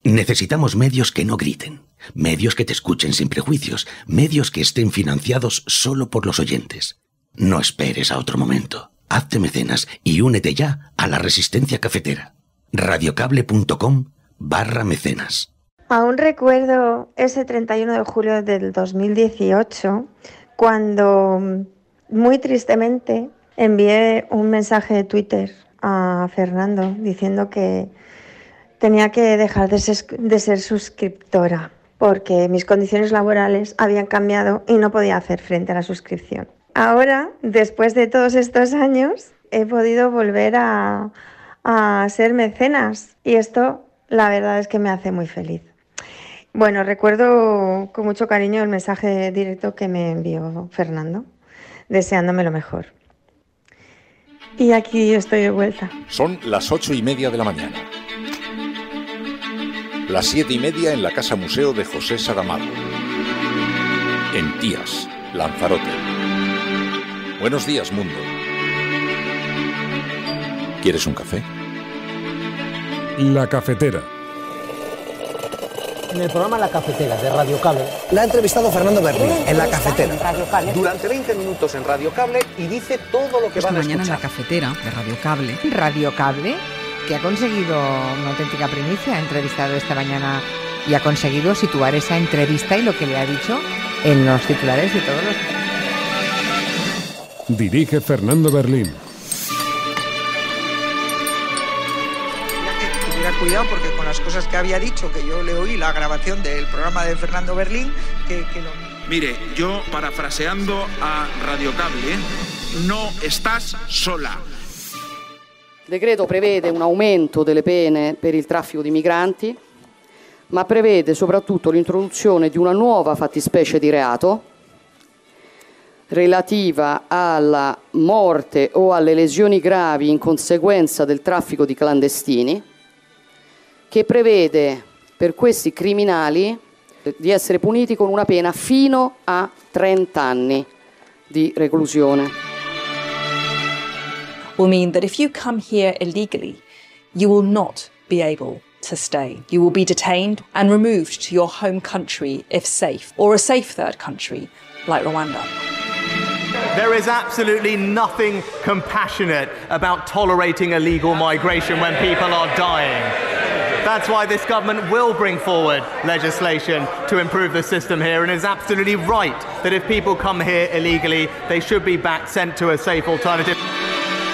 Necesitamos medios que no griten, medios que te escuchen sin prejuicios, medios que estén financiados solo por los oyentes. No esperes a otro momento. Hazte mecenas y únete ya a la Resistencia Cafetera. radiocable.com/mecenas. Aún recuerdo ese 31 de julio del 2018, cuando muy tristemente envié un mensaje de Twitter a Fernando diciendo que tenía que dejar de ser suscriptora porque mis condiciones laborales habían cambiado y no podía hacer frente a la suscripción. Ahora, después de todos estos años, he podido volver a ser mecenas y esto, la verdad es que me hace muy feliz. Bueno, recuerdo con mucho cariño el mensaje directo que me envió Fernando, deseándome lo mejor. Y aquí estoy de vuelta. Son las 8:30 de la mañana. Las 7:30 en la Casa Museo de José Saramago. En Tías, Lanzarote. Buenos días, mundo. ¿Quieres un café? La Cafetera. En el programa La Cafetera de Radio Cable la ha entrevistado Fernando Berlín en La Cafetera. Durante 20 minutos en Radio Cable y dice todo lo que van a escuchar. Esta mañana en La Cafetera de Radio Cable. Radio Cable, que ha conseguido una auténtica primicia, ha entrevistado esta mañana y ha conseguido situar esa entrevista y lo que le ha dicho en los titulares de todos los... Dirige Fernando Berlín. Cuidado porque con las cosas que había dicho, que yo le oí la grabación del programa de Fernando Berlín, que lo... Mire, yo parafraseando a Radio Cable, no estás sola. Il decreto prevede un aumento delle pene per il traffico di migranti, ma prevede soprattutto l'introduzione di una nuova fattispecie di reato relativa alla morte o alle lesioni gravi in conseguenza del traffico di clandestini, che prevede per questi criminali di essere puniti con una pena fino a 30 anni di reclusione. Will mean that if you come here illegally, you will not be able to stay. You will be detained and removed to your home country if safe, or a safe third country like Rwanda. There is absolutely nothing compassionate about tolerating illegal migration when people are dying. That's why this government will bring forward legislation to improve the system here, and is absolutely right that if people come here illegally, they should be back sent to a safe alternative.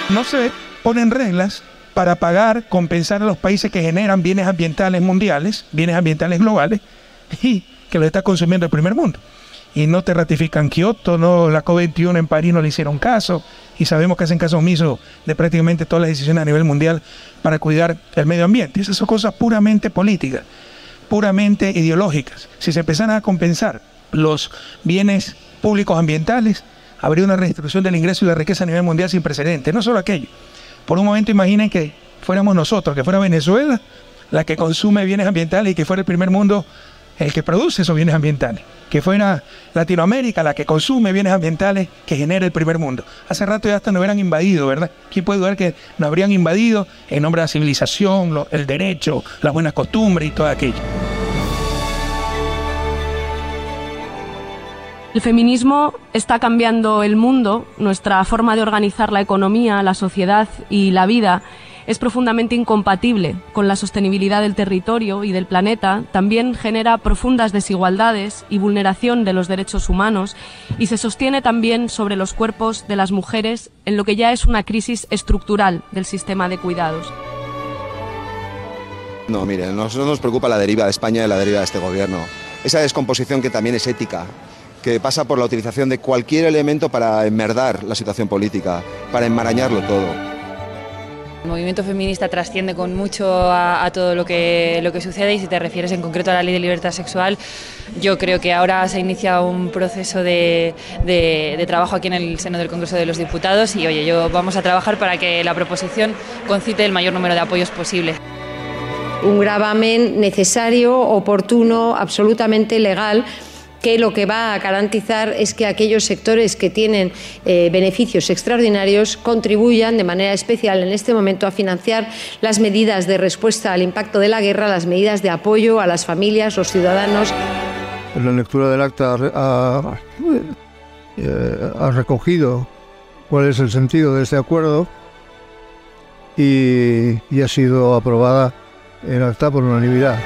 No se ponen reglas para pagar, compensar a los países que generan bienes ambientales mundiales, bienes ambientales globales, y que lo está consumiendo el primer mundo. Y no te ratifican Kioto, no, la COP21 en París no le hicieron caso, y sabemos que hacen caso omiso de prácticamente todas las decisiones a nivel mundial para cuidar el medio ambiente. Esas son cosas puramente políticas, puramente ideológicas. Si se empezaran a compensar los bienes públicos ambientales, habría una redistribución del ingreso y la riqueza a nivel mundial sin precedentes. No solo aquello. Por un momento imaginen que fuéramos nosotros, que fuera Venezuela la que consume bienes ambientales y que fuera el primer mundo el que produce esos bienes ambientales. Que fuera Latinoamérica la que consume bienes ambientales que genera el primer mundo. Hace rato ya hasta nos hubieran invadido, ¿verdad? ¿Quién puede dudar que nos habrían invadido en nombre de la civilización, el derecho, las buenas costumbres y todo aquello? El feminismo está cambiando el mundo, nuestra forma de organizar la economía, la sociedad y la vida es profundamente incompatible con la sostenibilidad del territorio y del planeta, también genera profundas desigualdades y vulneración de los derechos humanos y se sostiene también sobre los cuerpos de las mujeres en lo que ya es una crisis estructural del sistema de cuidados. No, mire, nosotros nos preocupa la deriva de España y la deriva de este gobierno. Esa descomposición que también es ética, que pasa por la utilización de cualquier elemento para enmerdar la situación política, para enmarañarlo todo. El movimiento feminista trasciende con mucho a todo lo que sucede, y si te refieres en concreto a la ley de libertad sexual, yo creo que ahora se inicia un proceso de trabajo aquí en el seno del Congreso de los Diputados y vamos a trabajar para que la proposición concite el mayor número de apoyos posible. Un gravamen necesario, oportuno, absolutamente legal, que lo que va a garantizar es que aquellos sectores que tienen beneficios extraordinarios contribuyan de manera especial en este momento a financiar las medidas de respuesta al impacto de la guerra, las medidas de apoyo a las familias, los ciudadanos. La lectura del acta ha recogido cuál es el sentido de este acuerdo y ha sido aprobada en acta por unanimidad.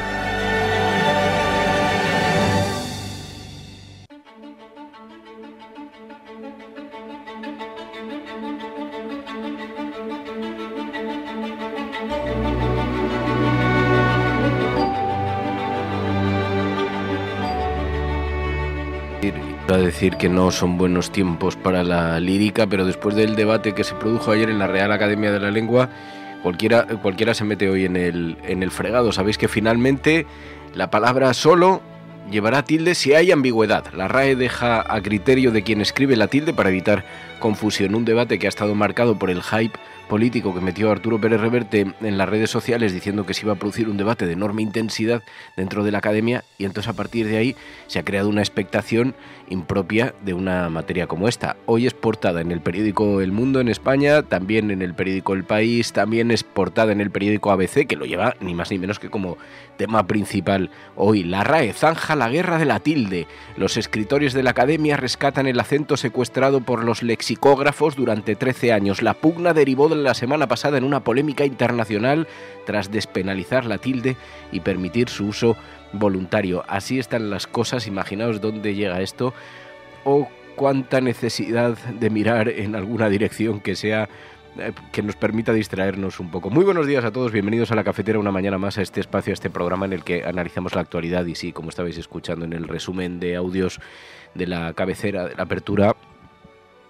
A decir que no son buenos tiempos para la lírica, pero después del debate que se produjo ayer en la Real Academia de la Lengua, cualquiera se mete hoy en el fregado. Sabéis que finalmente la palabra solo llevará tilde si hay ambigüedad. La RAE deja a criterio de quien escribe la tilde para evitar confusión. Un debate que ha estado marcado por el hype político que metió Arturo Pérez Reverte en las redes sociales diciendo que se iba a producir un debate de enorme intensidad dentro de la academia, y entonces a partir de ahí se ha creado una expectación impropia de una materia como esta. Hoy es portada en el periódico El Mundo en España, también en el periódico El País, también es portada en el periódico ABC, que lo lleva ni más ni menos que como tema principal hoy. La RAE zanja la guerra de la tilde. Los escritores de la academia rescatan el acento secuestrado por los lexicógrafos durante 13 años. La pugna derivó de la semana pasada en una polémica internacional tras despenalizar la tilde y permitir su uso voluntario. Así están las cosas. Imaginaos dónde llega esto, o cuánta necesidad de mirar en alguna dirección que sea que nos permita distraernos un poco. Muy buenos días a todos, bienvenidos a La Cafetera, una mañana más, a este espacio, a este programa en el que analizamos la actualidad. Y sí, como estabais escuchando en el resumen de audios de la cabecera, de la apertura,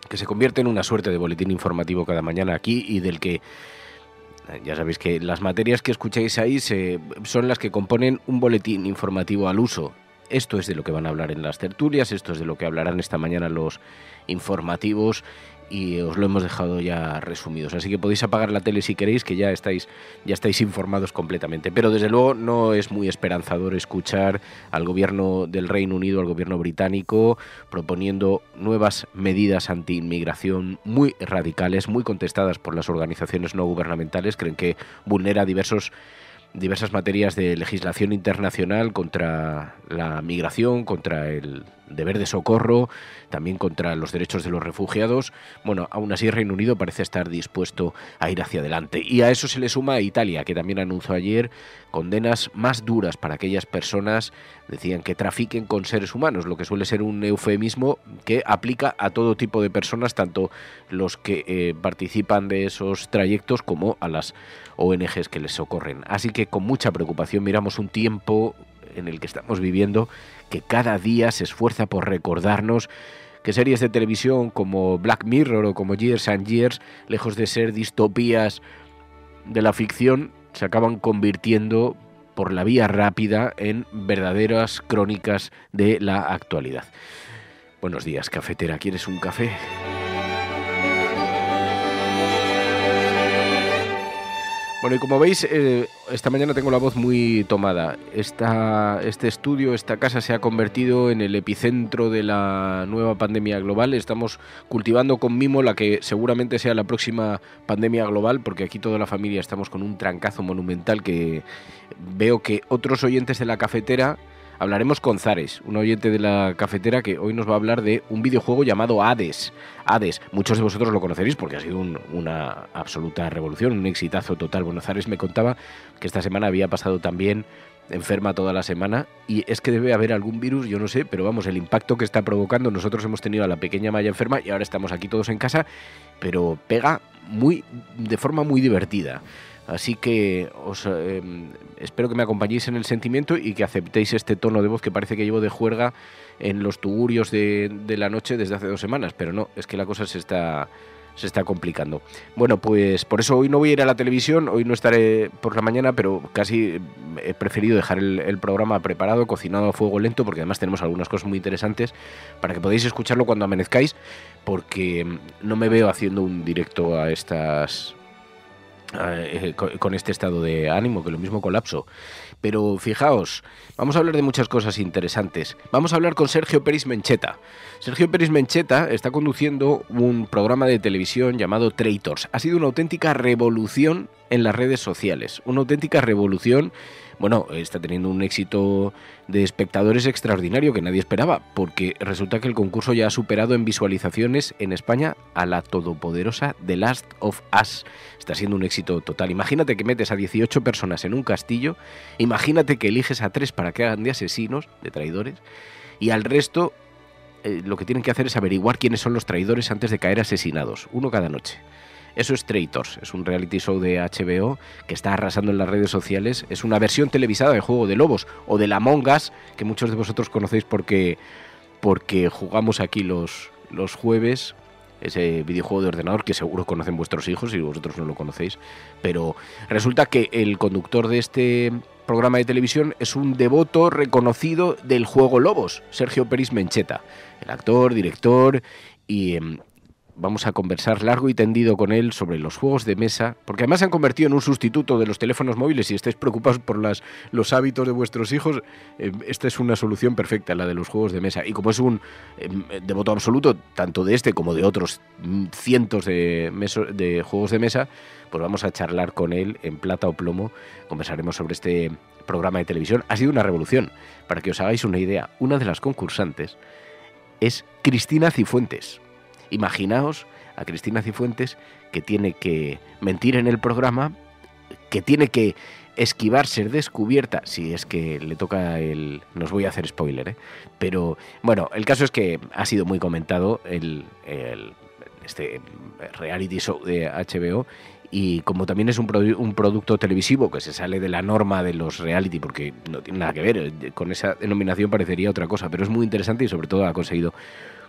que se convierte en una suerte de boletín informativo cada mañana aquí, y del que ya sabéis que las materias que escucháis ahí son las que componen un boletín informativo al uso. Esto es de lo que van a hablar en las tertulias, esto es de lo que hablarán esta mañana los informativos, y os lo hemos dejado ya resumidos. Así que podéis apagar la tele si queréis, que ya estáis informados completamente. Pero desde luego no es muy esperanzador escuchar al gobierno del Reino Unido, al gobierno británico, proponiendo nuevas medidas anti-inmigración muy radicales, muy contestadas por las organizaciones no gubernamentales. Creen que vulnera diversas materias de legislación internacional contra la migración, contra el deber de socorro, también contra los derechos de los refugiados. Bueno, aún así Reino Unido parece estar dispuesto a ir hacia adelante. Y a eso se le suma Italia, que también anunció ayer condenas más duras para aquellas personas, decían, que trafiquen con seres humanos, lo que suele ser un eufemismo que aplica a todo tipo de personas, tanto los que participan de esos trayectos como a las ONGs que les socorren. Así que con mucha preocupación miramos un tiempo en el que estamos viviendo, que cada día se esfuerza por recordarnos que series de televisión como Black Mirror o como Years and Years, lejos de ser distopías de la ficción, se acaban convirtiendo por la vía rápida en verdaderas crónicas de la actualidad. Buenos días, cafetera, ¿quieres un café? Bueno, y como veis, esta mañana tengo la voz muy tomada. Este estudio, esta casa se ha convertido en el epicentro de la nueva pandemia global. Estamos cultivando con mimo la que seguramente sea la próxima pandemia global, porque aquí toda la familia estamos con un trancazo monumental que veo que otros oyentes de la cafetera... Hablaremos con Zares, un oyente de la cafetera, que hoy nos va a hablar de un videojuego llamado Hades. Hades, muchos de vosotros lo conoceréis porque ha sido una absoluta revolución, un exitazo total. Bueno, Zares me contaba que esta semana había pasado también enferma toda la semana, y es que debe haber algún virus, yo no sé, pero vamos, el impacto que está provocando. Nosotros hemos tenido a la pequeña Maya enferma y ahora estamos aquí todos en casa, pero pega de forma muy divertida. Así que os espero que me acompañéis en el sentimiento y que aceptéis este tono de voz que parece que llevo de juerga en los tugurios de la noche desde hace 2 semanas, pero no, es que la cosa se está complicando. Bueno, pues por eso hoy no voy a ir a la televisión, hoy no estaré por la mañana, pero casi he preferido dejar el programa preparado, cocinado a fuego lento, porque además tenemos algunas cosas muy interesantes para que podáis escucharlo cuando amanezcáis, porque no me veo haciendo un directo a estas con este estado de ánimo, que lo mismo colapso. Pero fijaos, vamos a hablar de muchas cosas interesantes. Vamos a hablar con Sergio Peris Mencheta. Sergio Peris Mencheta está conduciendo un programa de televisión llamado Traitors. Ha sido una auténtica revolución en las redes sociales, una auténtica revolución. Bueno, está teniendo un éxito de espectadores extraordinario que nadie esperaba, porque resulta que el concurso ya ha superado en visualizaciones en España a la todopoderosa The Last of Us. Está siendo un éxito total. Imagínate que metes a 18 personas en un castillo, imagínate que eliges a 3 para que hagan de asesinos, de traidores, y al resto lo que tienen que hacer es averiguar quiénes son los traidores antes de caer asesinados, uno cada noche. Eso es Traitors, es un reality show de HBO que está arrasando en las redes sociales. Es una versión televisada de Juego de Lobos o del Among Us, que muchos de vosotros conocéis porque jugamos aquí los jueves, ese videojuego de ordenador que seguro conocen vuestros hijos y vosotros no lo conocéis. Pero resulta que el conductor de este programa de televisión es un devoto reconocido del juego Lobos, Sergio Peris Mencheta, el actor, director, y vamos a conversar largo y tendido con él sobre los juegos de mesa, porque además se han convertido en un sustituto de los teléfonos móviles. Si estáis preocupados por los hábitos de vuestros hijos, esta es una solución perfecta, la de los juegos de mesa. Y como es un devoto absoluto, tanto de este como de otros cientos de juegos de mesa, pues vamos a charlar con él en plata o plomo. Conversaremos sobre este programa de televisión. Ha sido una revolución. Para que os hagáis una idea, una de las concursantes es Cristina Cifuentes. Imaginaos a Cristina Cifuentes, que tiene que mentir en el programa, que tiene que esquivar ser descubierta, si es que le toca no os voy a hacer spoiler, pero bueno, el caso es que ha sido muy comentado este reality show de HBO, y como también es un producto televisivo que se sale de la norma de los reality, porque no tiene nada que ver, con esa denominación parecería otra cosa, pero es muy interesante y sobre todo ha conseguido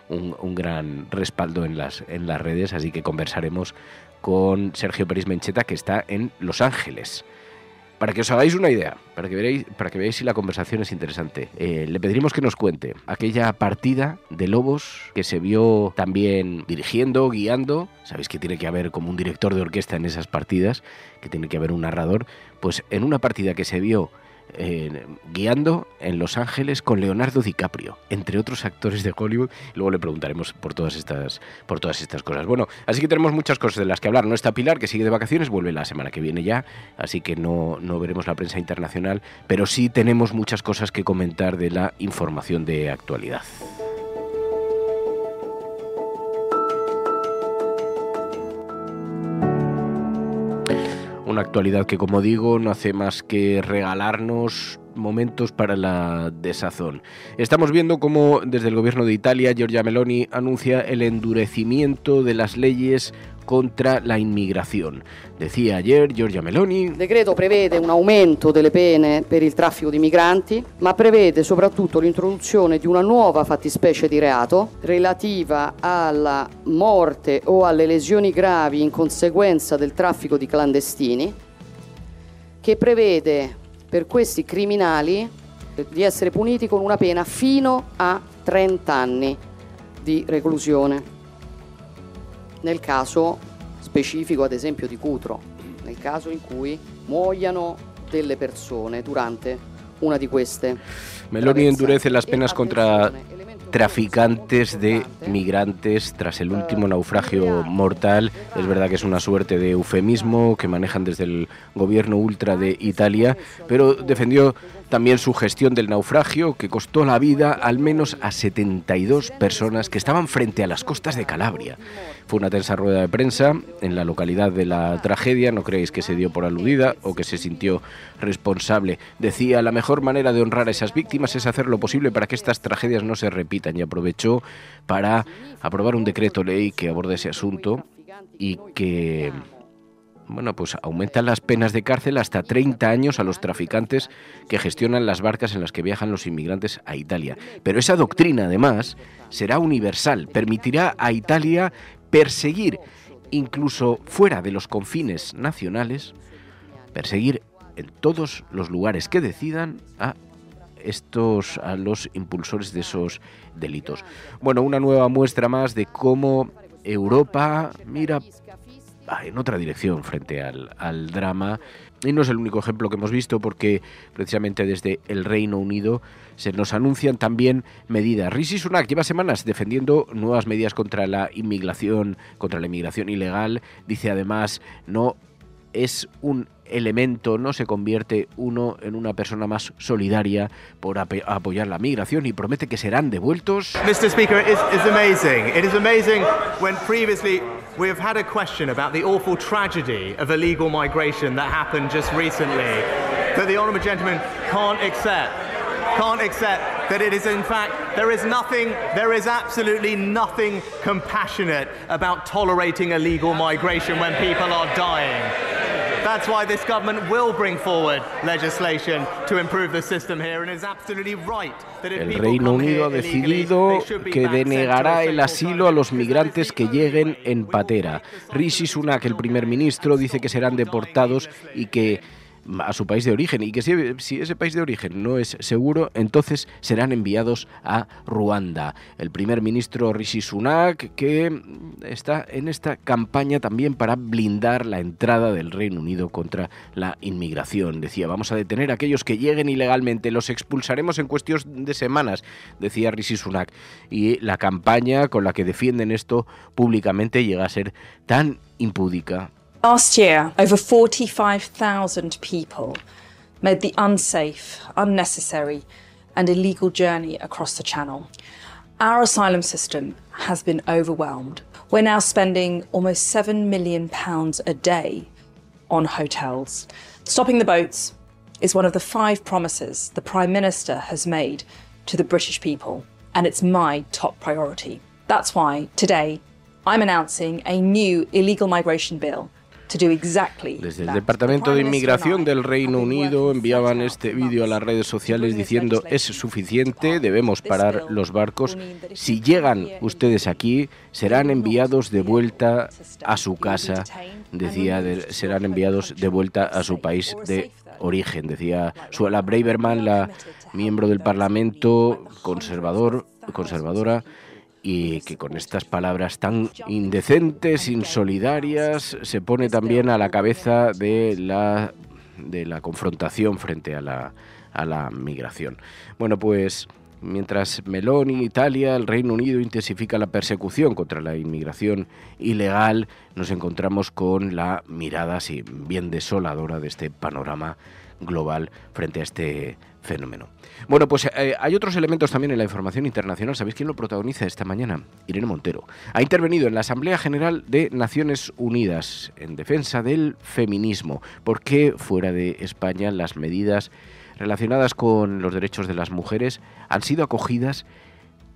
un gran respaldo en las redes, así que conversaremos con Sergio Peris Mencheta, que está en Los Ángeles. Para que os hagáis una idea, para que veáis si la conversación es interesante, le pediremos que nos cuente aquella partida de Lobos que se vio también dirigiendo, guiando. Sabéis que tiene que haber como un director de orquesta en esas partidas, que tiene que haber un narrador. Pues en una partida que se vio guiando en Los Ángeles con Leonardo DiCaprio, entre otros actores de Hollywood. Luego le preguntaremos por todas estas cosas. Bueno, así que tenemos muchas cosas de las que hablar. No está Pilar, que sigue de vacaciones, vuelve la semana que viene ya, así que no veremos la prensa internacional, pero sí tenemos muchas cosas que comentar de la información de actualidad. Una actualidad que, como digo, no hace más que regalarnos momentos para la desazón. Estamos viendo cómo desde el gobierno de Italia, Giorgia Meloni anuncia el endurecimiento de las leyes contra la inmigración. Decía ayer Giorgia Meloni: il decreto prevede un aumento delle pene per il traffico di migranti, ma prevede soprattutto l'introduzione di una nuova fattispecie di reato relativa alla morte o alle lesioni gravi in conseguenza del traffico di clandestini, che prevede per questi criminali di essere puniti con una pena fino a 30 anni di reclusione. Nel caso specifico, ad esempio, di Cutro, nel caso in cui muoiano delle persone durante una di queste. Meloni endurece las penas contra traficantes de migrantes tras el último naufragio mortal. Es verdad que es una suerte de eufemismo que manejan desde el gobierno ultra de Italia, pero defendió también su gestión del naufragio, que costó la vida al menos a 72 personas que estaban frente a las costas de Calabria. Fue una tensa rueda de prensa en la localidad de la tragedia. No creéis que se dio por aludida o que se sintió responsable. Decía: la mejor manera de honrar a esas víctimas es hacer lo posible para que estas tragedias no se repitan, y aprovechó para aprobar un decreto ley que aborda ese asunto y que, bueno, pues aumenta las penas de cárcel hasta 30 años a los traficantes que gestionan las barcas en las que viajan los inmigrantes a Italia. Pero esa doctrina, además, será universal. Permitirá a Italia perseguir, incluso fuera de los confines nacionales, perseguir en todos los lugares que decidan a los impulsores de esos delitos. Bueno, una nueva muestra más de cómo Europa mira en otra dirección frente al drama. Y no es el único ejemplo que hemos visto, porque precisamente desde el Reino Unido se nos anuncian también medidas. Rishi Sunak lleva semanas defendiendo nuevas medidas contra la inmigración ilegal. Dice además, no es un elemento, no se convierte uno en una persona más solidaria por apoyar la migración, y promete que serán devueltos. Mr. Speaker, it's amazing. It is amazing when previously we have had a question about the awful tragedy of illegal migration that happened just recently, that the honourable gentleman can't accept that it is, in fact, there is absolutely nothing compassionate about tolerating illegal migration when people are dying. That's why this government will bring forward legislation to improve the system here, and it's absolutely right that if el people Reino come Unido ha here decidido illegally, they should be que back sent to a denegará safe el asilo a los migrantes que lleguen en patera. Rishi Sunak, el primer ministro, dice que serán deportados y que a su país de origen, y que si ese país de origen no es seguro, entonces serán enviados a Ruanda. El primer ministro Rishi Sunak, que está en esta campaña también para blindar la entrada del Reino Unido contra la inmigración. Decía, vamos a detener a aquellos que lleguen ilegalmente, los expulsaremos en cuestión de semanas, decía Rishi Sunak. Y la campaña con la que defienden esto públicamente llega a ser tan impúdica. Last year, over 45,000 people made the unsafe, unnecessary and illegal journey across the Channel. Our asylum system has been overwhelmed. We're now spending almost £7 million a day on hotels. Stopping the boats is one of the 5 promises the Prime Minister has made to the British people, and it's my top priority. That's why today I'm announcing a new illegal migration bill. Desde el Departamento de Inmigración del Reino Unido enviaban este vídeo a las redes sociales diciendo, es suficiente, debemos parar los barcos, si llegan ustedes aquí serán enviados de vuelta a su casa, decía, serán enviados de vuelta a su país de origen, decía Suella Braverman, la miembro del Parlamento conservadora, y que con estas palabras tan indecentes, insolidarias, se pone también a la cabeza de la confrontación frente a la migración. Bueno, pues mientras Meloni, Italia, el Reino Unido intensifica la persecución contra la inmigración ilegal, nos encontramos con la mirada así bien desoladora de este panorama global frente a este fenómeno. Bueno, pues hay otros elementos también en la información internacional. ¿Sabéis quién lo protagoniza esta mañana? Irene Montero. Ha intervenido en la Asamblea General de Naciones Unidas en defensa del feminismo. ¿Por qué fuera de España las medidas relacionadas con los derechos de las mujeres han sido acogidas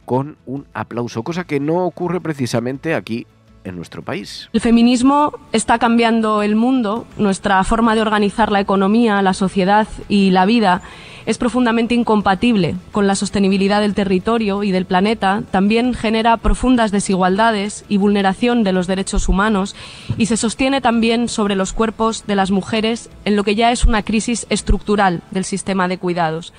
con un aplauso? Cosa que no ocurre precisamente aquí en nuestro país. El feminismo está cambiando el mundo, nuestra forma de organizar la economía, la sociedad y la vida es profundamente incompatible con la sostenibilidad del territorio y del planeta, también genera profundas desigualdades y vulneración de los derechos humanos y se sostiene también sobre los cuerpos de las mujeres en lo que ya es una crisis estructural del sistema de cuidados.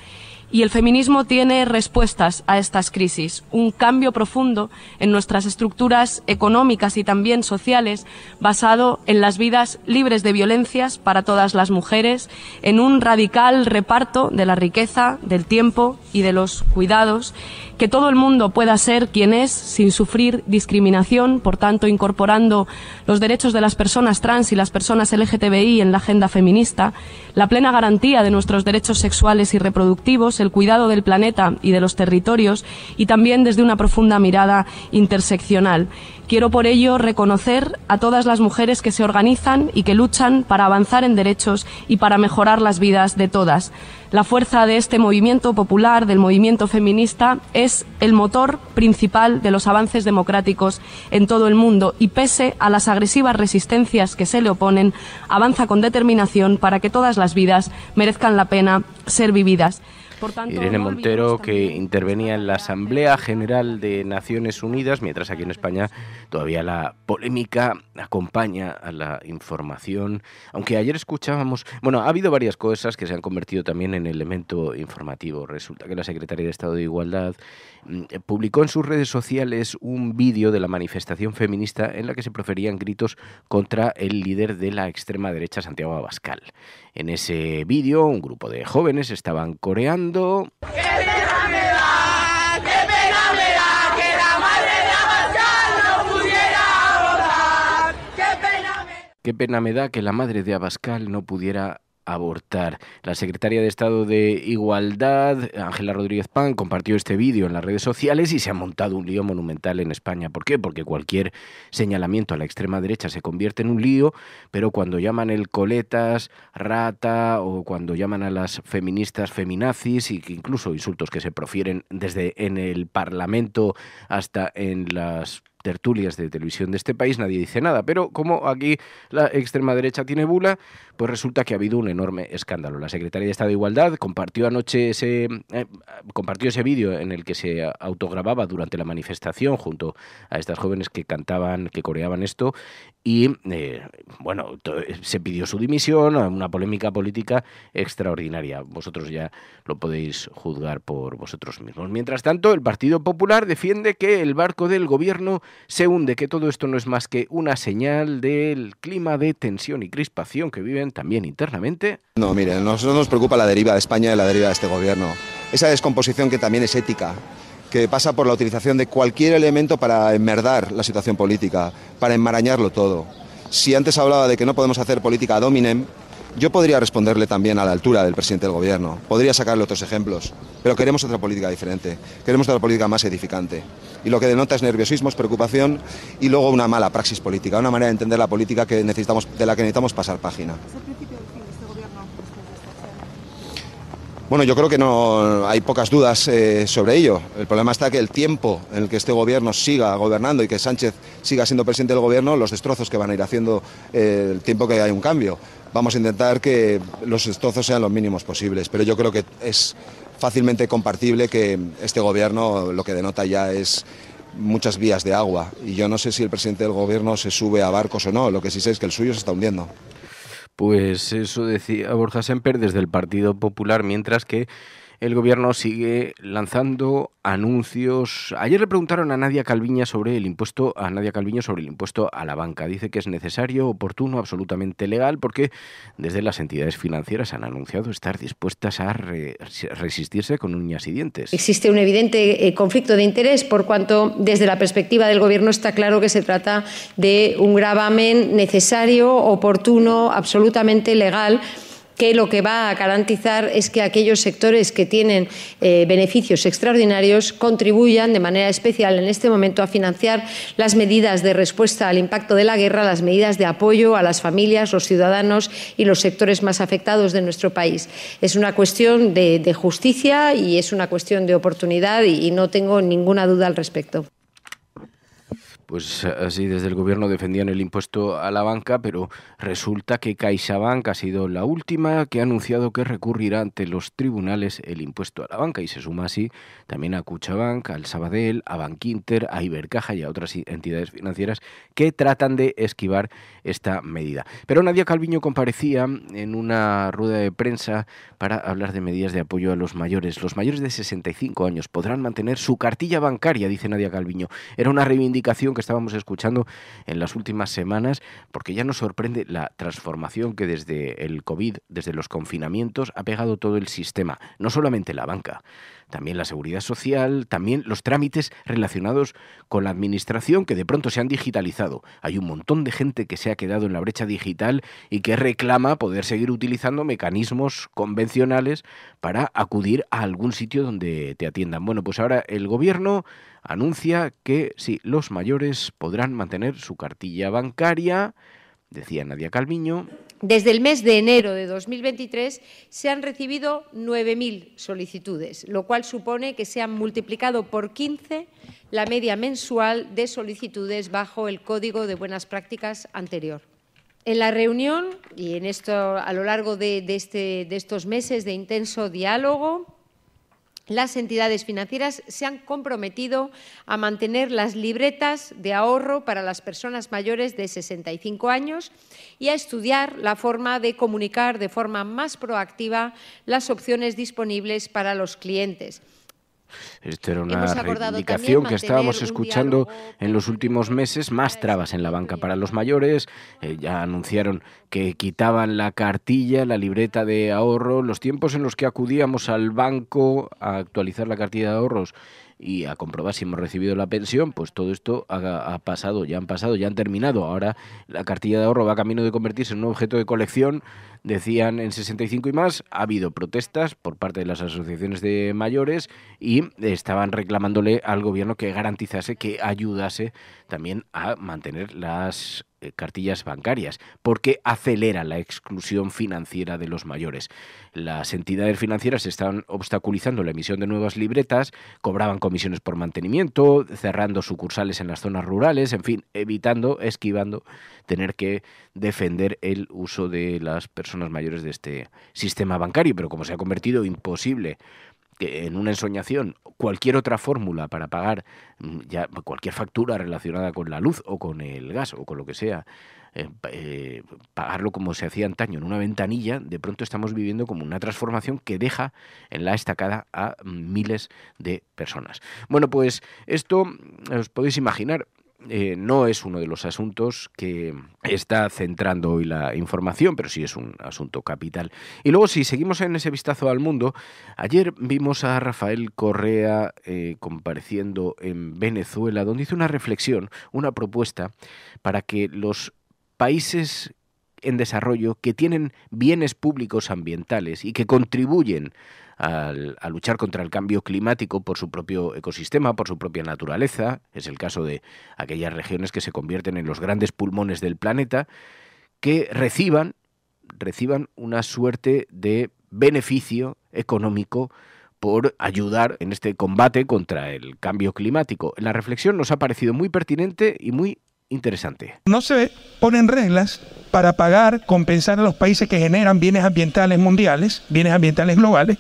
Y el feminismo tiene respuestas a estas crisis, un cambio profundo en nuestras estructuras económicas y también sociales, basado en las vidas libres de violencias para todas las mujeres, en un radical reparto de la riqueza, del tiempo y de los cuidados, que todo el mundo pueda ser quien es sin sufrir discriminación, por tanto incorporando los derechos de las personas trans y las personas LGTBI en la agenda feminista, la plena garantía de nuestros derechos sexuales y reproductivos, el cuidado del planeta y de los territorios y también desde una profunda mirada interseccional. Quiero por ello reconocer a todas las mujeres que se organizan y que luchan para avanzar en derechos y para mejorar las vidas de todas. La fuerza de este movimiento popular, del movimiento feminista, es el motor principal de los avances democráticos en todo el mundo y pese a las agresivas resistencias que se le oponen, avanza con determinación para que todas las vidas merezcan la pena ser vividas. Irene Montero, que intervenía en la Asamblea General de Naciones Unidas, mientras aquí en España todavía la polémica acompaña a la información, aunque ayer escuchábamos... Bueno, ha habido varias cosas que se han convertido también en elemento informativo. Resulta que la Secretaría de Estado de Igualdad publicó en sus redes sociales un vídeo de la manifestación feminista en la que se proferían gritos contra el líder de la extrema derecha, Santiago Abascal. En ese vídeo, un grupo de jóvenes estaban coreando... Qué pena me da que la madre de Abascal no pudiera abortar. La secretaria de Estado de Igualdad, Ángela Rodríguez Pan, compartió este vídeo en las redes sociales y se ha montado un lío monumental en España. ¿Por qué? Porque cualquier señalamiento a la extrema derecha se convierte en un lío, pero cuando llaman el coletas, rata, o cuando llaman a las feministas feminazis, y que incluso insultos que se profieren desde en el Parlamento hasta en las tertulias de televisión de este país, nadie dice nada. Pero como aquí la extrema derecha tiene bula, pues resulta que ha habido un enorme escándalo. La Secretaría de Estado de Igualdad compartió anoche ese vídeo en el que se autogrababa durante la manifestación junto a estas jóvenes que cantaban, que coreaban esto, y se pidió su dimisión, una polémica política extraordinaria. Vosotros ya lo podéis juzgar por vosotros mismos. Mientras tanto, el Partido Popular defiende que el barco del gobierno se hunde, que todo esto no es más que una señal del clima de tensión y crispación que viven también internamente. No, miren, nosotros nos preocupa la deriva de España y la deriva de este gobierno. Esa descomposición que también es ética, que pasa por la utilización de cualquier elemento para enmerdar la situación política, para enmarañarlo todo. Si antes hablaba de que no podemos hacer política ad hominem, yo podría responderle también a la altura del presidente del gobierno, podría sacarle otros ejemplos, pero queremos otra política diferente, queremos otra política más edificante. Y lo que denota es nerviosismo, es preocupación y luego una mala praxis política, una manera de entender la política de la que necesitamos pasar página. Bueno, yo creo que no hay pocas dudas sobre ello. El problema está que el tiempo en el que este gobierno siga gobernando y que Sánchez siga siendo presidente del gobierno, los destrozos que van a ir haciendo el tiempo que hay un cambio. Vamos a intentar que los destrozos sean los mínimos posibles, pero yo creo que es fácilmente compartible que este gobierno lo que denota ya es muchas vías de agua. Y yo no sé si el presidente del gobierno se sube a barcos o no, lo que sí sé es que el suyo se está hundiendo. Pues eso decía Borja Semper desde el Partido Popular, mientras que el gobierno sigue lanzando anuncios. Ayer le preguntaron a Nadia Calviño sobre el impuesto a la banca. Dice que es necesario, oportuno, absolutamente legal, porque desde las entidades financieras han anunciado estar dispuestas a resistirse con uñas y dientes. Existe un evidente conflicto de interés, por cuanto desde la perspectiva del gobierno está claro que se trata de un gravamen necesario, oportuno, absolutamente legal, que lo que va a garantizar es que aquellos sectores que tienen beneficios extraordinarios contribuyan de manera especial en este momento a financiar las medidas de respuesta al impacto de la guerra, las medidas de apoyo a las familias, los ciudadanos y los sectores más afectados de nuestro país. Es una cuestión de justicia y es una cuestión de oportunidad y no tengo ninguna duda al respecto. Pues así desde el gobierno defendían el impuesto a la banca, pero resulta que CaixaBank ha sido la última que ha anunciado que recurrirá ante los tribunales el impuesto a la banca, y se suma así también a Kutxabank, al Sabadell, a Bankinter, a Ibercaja y a otras entidades financieras que tratan de esquivar esta medida. Pero Nadia Calviño comparecía en una rueda de prensa para hablar de medidas de apoyo a los mayores. Los mayores de 65 años podrán mantener su cartilla bancaria, dice Nadia Calviño. Era una reivindicación que estábamos escuchando en las últimas semanas, porque ya nos sorprende la transformación que desde el COVID, desde los confinamientos, ha pegado todo el sistema, no solamente la banca, también la seguridad social, también los trámites relacionados con la administración que de pronto se han digitalizado. Hay un montón de gente que se ha quedado en la brecha digital y que reclama poder seguir utilizando mecanismos convencionales para acudir a algún sitio donde te atiendan. Bueno, pues ahora el gobierno anuncia que sí, los mayores podrán mantener su cartilla bancaria, decía Nadia Calviño. Desde el mes de enero de 2023 se han recibido 9.000 solicitudes, lo cual supone que se han multiplicado por 15 la media mensual de solicitudes bajo el Código de Buenas Prácticas anterior. En la reunión, y en esto a lo largo de estos meses de intenso diálogo, las entidades financieras se han comprometido a mantener las libretas de ahorro para las personas mayores de 65 años y a estudiar la forma de comunicar de forma más proactiva las opciones disponibles para los clientes. Esto era una reivindicación que estábamos escuchando en los últimos meses, más trabas en la banca para los mayores. Ya anunciaron que quitaban la cartilla, la libreta de ahorro. Los tiempos en los que acudíamos al banco a actualizar la cartilla de ahorros y a comprobar si hemos recibido la pensión, pues todo esto ha pasado, ya han terminado. Ahora la cartilla de ahorro va camino de convertirse en un objeto de colección, decían en 65 y más. Ha habido protestas por parte de las asociaciones de mayores y estaban reclamándole al gobierno que garantizase, que ayudase también a mantener las cartillas bancarias, porque acelera la exclusión financiera de los mayores. Las entidades financieras están obstaculizando la emisión de nuevas libretas, cobraban comisiones por mantenimiento, cerrando sucursales en las zonas rurales, en fin, esquivando tener que defender el uso de las personas mayores de este sistema bancario. Pero como se ha convertido imposible en una ensoñación cualquier otra fórmula para pagar ya cualquier factura relacionada con la luz o con el gas o con lo que sea, pagarlo como se hacía antaño en una ventanilla, de pronto estamos viviendo como una transformación que deja en la estacada a miles de personas. Bueno, pues esto os podéis imaginar. No es uno de los asuntos que está centrando hoy la información, pero sí es un asunto capital. Y luego, si seguimos en ese vistazo al mundo, ayer vimos a Rafael Correa compareciendo en Venezuela, donde hizo una reflexión, una propuesta para que los países en desarrollo que tienen bienes públicos ambientales y que contribuyen a luchar contra el cambio climático por su propio ecosistema, por su propia naturaleza, es el caso de aquellas regiones que se convierten en los grandes pulmones del planeta, que reciban una suerte de beneficio económico por ayudar en este combate contra el cambio climático. La reflexión nos ha parecido muy pertinente y muy interesante. No se ponen reglas para compensar a los países que generan bienes ambientales mundiales, bienes ambientales globales,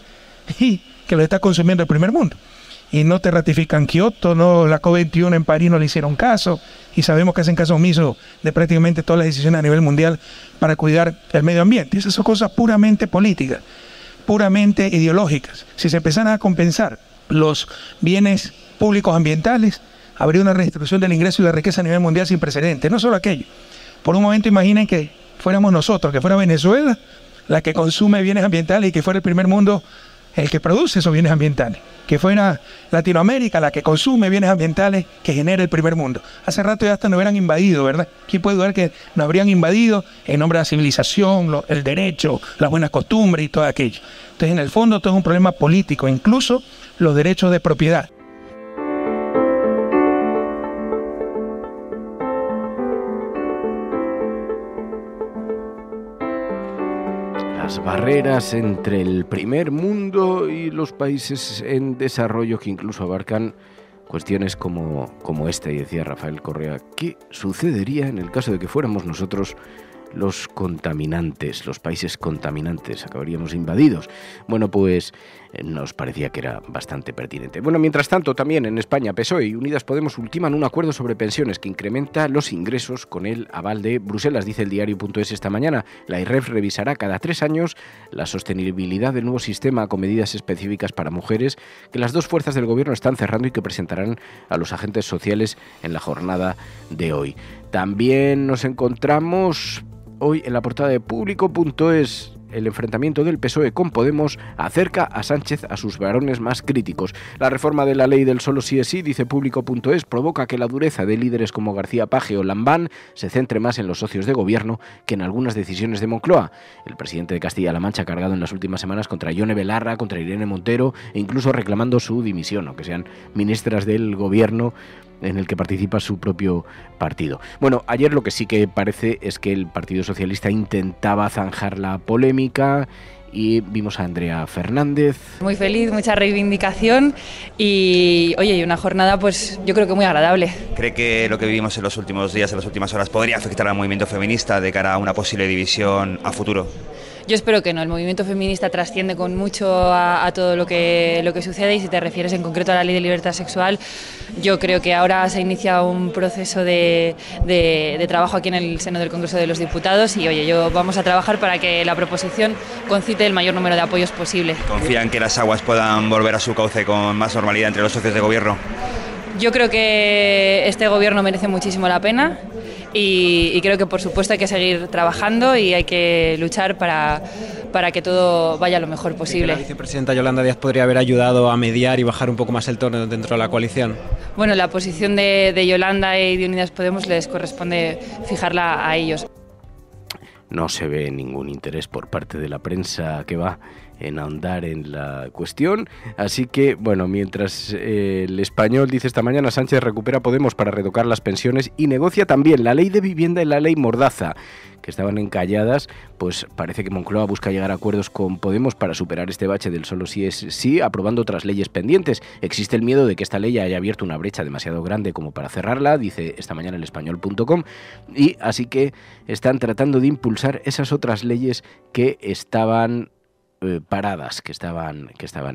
y que lo está consumiendo el primer mundo. Y no te ratifican Kioto, no, la COP21 en París no le hicieron caso, y sabemos que hacen caso omiso de prácticamente todas las decisiones a nivel mundial para cuidar el medio ambiente. Esas son cosas puramente políticas, puramente ideológicas. Si se empezaran a compensar los bienes públicos ambientales, habría una redistribución del ingreso y la riqueza a nivel mundial sin precedentes. No solo aquello. Por un momento imaginen que fuéramos nosotros, que fuera Venezuela la que consume bienes ambientales y que fuera el primer mundo el que produce esos bienes ambientales, que fuera Latinoamérica la que consume bienes ambientales que genera el primer mundo. Hace rato ya hasta nos hubieran invadido, ¿verdad? ¿Quién puede dudar que nos habrían invadido en nombre de la civilización, el derecho, las buenas costumbres y todo aquello? Entonces, en el fondo, todo es un problema político, incluso los derechos de propiedad. Las barreras entre el primer mundo y los países en desarrollo, que incluso abarcan cuestiones como esta. Y decía Rafael Correa, ¿qué sucedería en el caso de que fuéramos nosotros los contaminantes, los países contaminantes? Acabaríamos invadidos. Bueno, pues nos parecía que era bastante pertinente. Bueno, mientras tanto, también en España, PSOE y Unidas Podemos ultiman un acuerdo sobre pensiones que incrementa los ingresos con el aval de Bruselas, dice el diario.es esta mañana. La IREF revisará cada 3 años la sostenibilidad del nuevo sistema con medidas específicas para mujeres que las dos fuerzas del gobierno están cerrando y que presentarán a los agentes sociales en la jornada de hoy. También nos encontramos hoy en la portada de Público.es. El enfrentamiento del PSOE con Podemos acerca a Sánchez a sus varones más críticos. La reforma de la ley del solo sí es sí, dice Público.es, provoca que la dureza de líderes como García Paje o Lambán se centre más en los socios de gobierno que en algunas decisiones de Moncloa. El presidente de Castilla-La Mancha ha cargado en las últimas semanas contra Ione Belarra, contra Irene Montero e incluso reclamando su dimisión, aunque sean ministras del gobierno en el que participa su propio partido. Bueno, ayer lo que sí que parece es que el Partido Socialista intentaba zanjar la polémica y vimos a Andrea Fernández. Muy feliz, mucha reivindicación y, oye, y una jornada pues yo creo que muy agradable. ¿Cree que lo que vivimos en los últimos días, en las últimas horas, podría afectar al movimiento feminista de cara a una posible división a futuro? Yo espero que no. El movimiento feminista trasciende con mucho a todo lo que sucede, y si te refieres en concreto a la ley de libertad sexual, yo creo que ahora se inicia un proceso de trabajo aquí en el seno del Congreso de los Diputados y, vamos a trabajar para que la proposición concite el mayor número de apoyos posible. ¿Confían que las aguas puedan volver a su cauce con más normalidad entre los socios de gobierno? Yo creo que este gobierno merece muchísimo la pena y creo que, por supuesto, hay que seguir trabajando y hay que luchar para que todo vaya lo mejor posible. ¿La vicepresidenta Yolanda Díaz podría haber ayudado a mediar y bajar un poco más el tono dentro de la coalición? Bueno, la posición de Yolanda y de Unidas Podemos les corresponde fijarla a ellos. No se ve ningún interés por parte de la prensa que va en ahondar en la cuestión, así que, bueno, mientras El Español dice esta mañana: Sánchez recupera Podemos para retocar las pensiones y negocia también la ley de vivienda y la ley Mordaza, que estaban encalladas, pues parece que Moncloa busca llegar a acuerdos con Podemos para superar este bache del solo sí es sí, aprobando otras leyes pendientes. Existe el miedo de que esta ley haya abierto una brecha demasiado grande como para cerrarla, dice esta mañana elespañol.com, y así que están tratando de impulsar esas otras leyes que estaban paradas, que estaban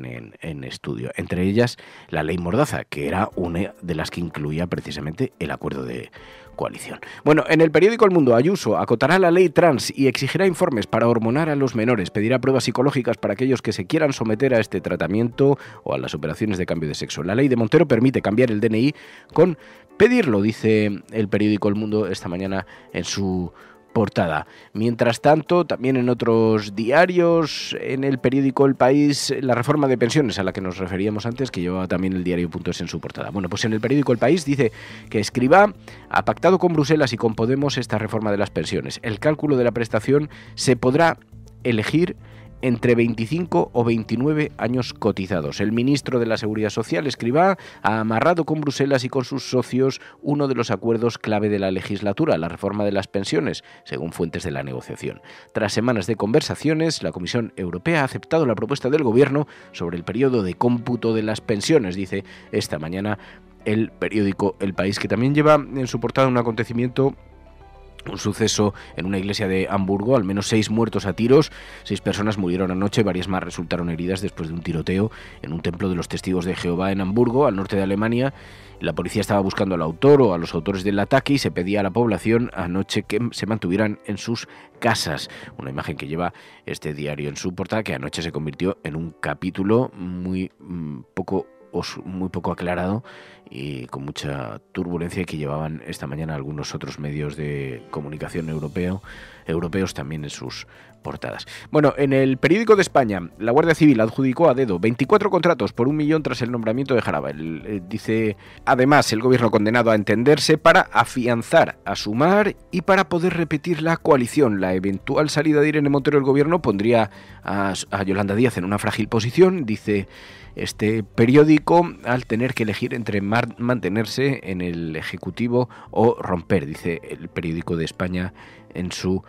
en estudio. Entre ellas, la ley Mordaza, que era una de las que incluía precisamente el acuerdo de coalición. Bueno, en el periódico El Mundo, Ayuso acotará la ley trans y exigirá informes para hormonar a los menores. Pedirá pruebas psicológicas para aquellos que se quieran someter a este tratamiento o a las operaciones de cambio de sexo. La ley de Montero permite cambiar el DNI con pedirlo, dice el periódico El Mundo esta mañana en su portada. Mientras tanto, también en otros diarios, en el periódico El País, la reforma de pensiones a la que nos referíamos antes, que llevaba también el diario.es en su portada. Bueno, pues en el periódico El País dice que Escrivá ha pactado con Bruselas y con Podemos esta reforma de las pensiones. El cálculo de la prestación se podrá elegir entre 25 o 29 años cotizados. El ministro de la Seguridad Social, Escrivá, ha amarrado con Bruselas y con sus socios uno de los acuerdos clave de la legislatura, la reforma de las pensiones, según fuentes de la negociación. Tras semanas de conversaciones, la Comisión Europea ha aceptado la propuesta del Gobierno sobre el periodo de cómputo de las pensiones, dice esta mañana el periódico El País, que también lleva en su portada un suceso en una iglesia de Hamburgo, al menos 6 muertos a tiros, 6 personas murieron anoche, varias más resultaron heridas después de un tiroteo en un templo de los Testigos de Jehová en Hamburgo, al norte de Alemania. La policía estaba buscando al autor o a los autores del ataque y se pedía a la población anoche que se mantuvieran en sus casas. Una imagen que lleva este diario en su portada, que anoche se convirtió en un capítulo muy poco aclarado y con mucha turbulencia, que llevaban esta mañana algunos otros medios de comunicación europeos también en sus portadas. Bueno, en el periódico de España, la Guardia Civil adjudicó a dedo 24 contratos por 1 millón tras el nombramiento de Jaraba. Dice, además, el gobierno condenado a entenderse para afianzar a Sumar y para poder repetir la coalición. La eventual salida de Irene Montero del gobierno pondría a Yolanda Díaz en una frágil posición, dice este periódico, al tener que elegir entre mantenerse en el Ejecutivo o romper, dice el periódico de España en su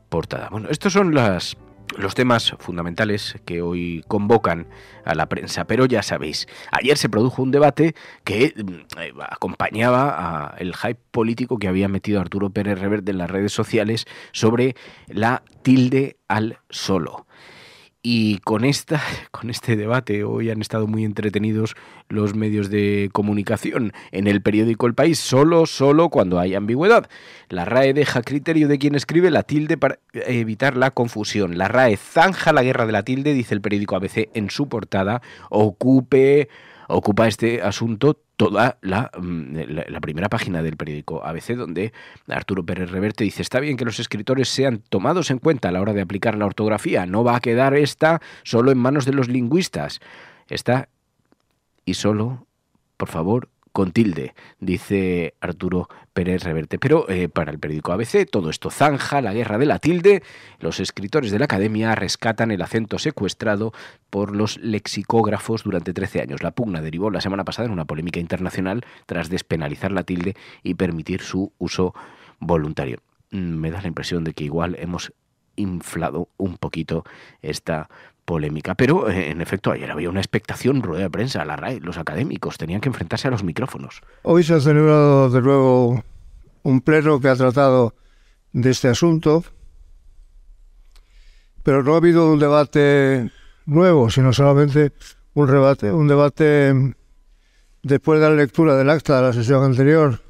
portada. Bueno, estos son los temas fundamentales que hoy convocan a la prensa, pero ya sabéis, ayer se produjo un debate que acompañaba al hype político que había metido Arturo Pérez Reverte en las redes sociales sobre la tilde al solo. Y con este debate hoy han estado muy entretenidos los medios de comunicación. En el periódico El País, solo cuando hay ambigüedad. La RAE deja criterio de quien escribe la tilde para evitar la confusión. La RAE zanja la guerra de la tilde, dice el periódico ABC en su portada. Ocupa este asunto toda la primera página del periódico ABC, donde Arturo Pérez Reverte dice: está bien que los escritores sean tomados en cuenta a la hora de aplicar la ortografía, no va a quedar esta solo en manos de los lingüistas. Está y solo, por favor, con tilde, dice Arturo Pérez Reverte. Pero para el periódico ABC todo esto zanja la guerra de la tilde. Los escritores de la academia rescatan el acento secuestrado por los lexicógrafos durante 13 años. La pugna derivó la semana pasada en una polémica internacional tras despenalizar la tilde y permitir su uso voluntario. Me da la impresión de que igual hemos inflado un poquito esta polémica, pero en efecto ayer había una expectación, rueda de prensa, la RAE, los académicos tenían que enfrentarse a los micrófonos. Hoy se ha celebrado de nuevo un pleno que ha tratado de este asunto Pero no ha habido un debate nuevo, sino solamente un debate después de la lectura del acta de la sesión anterior,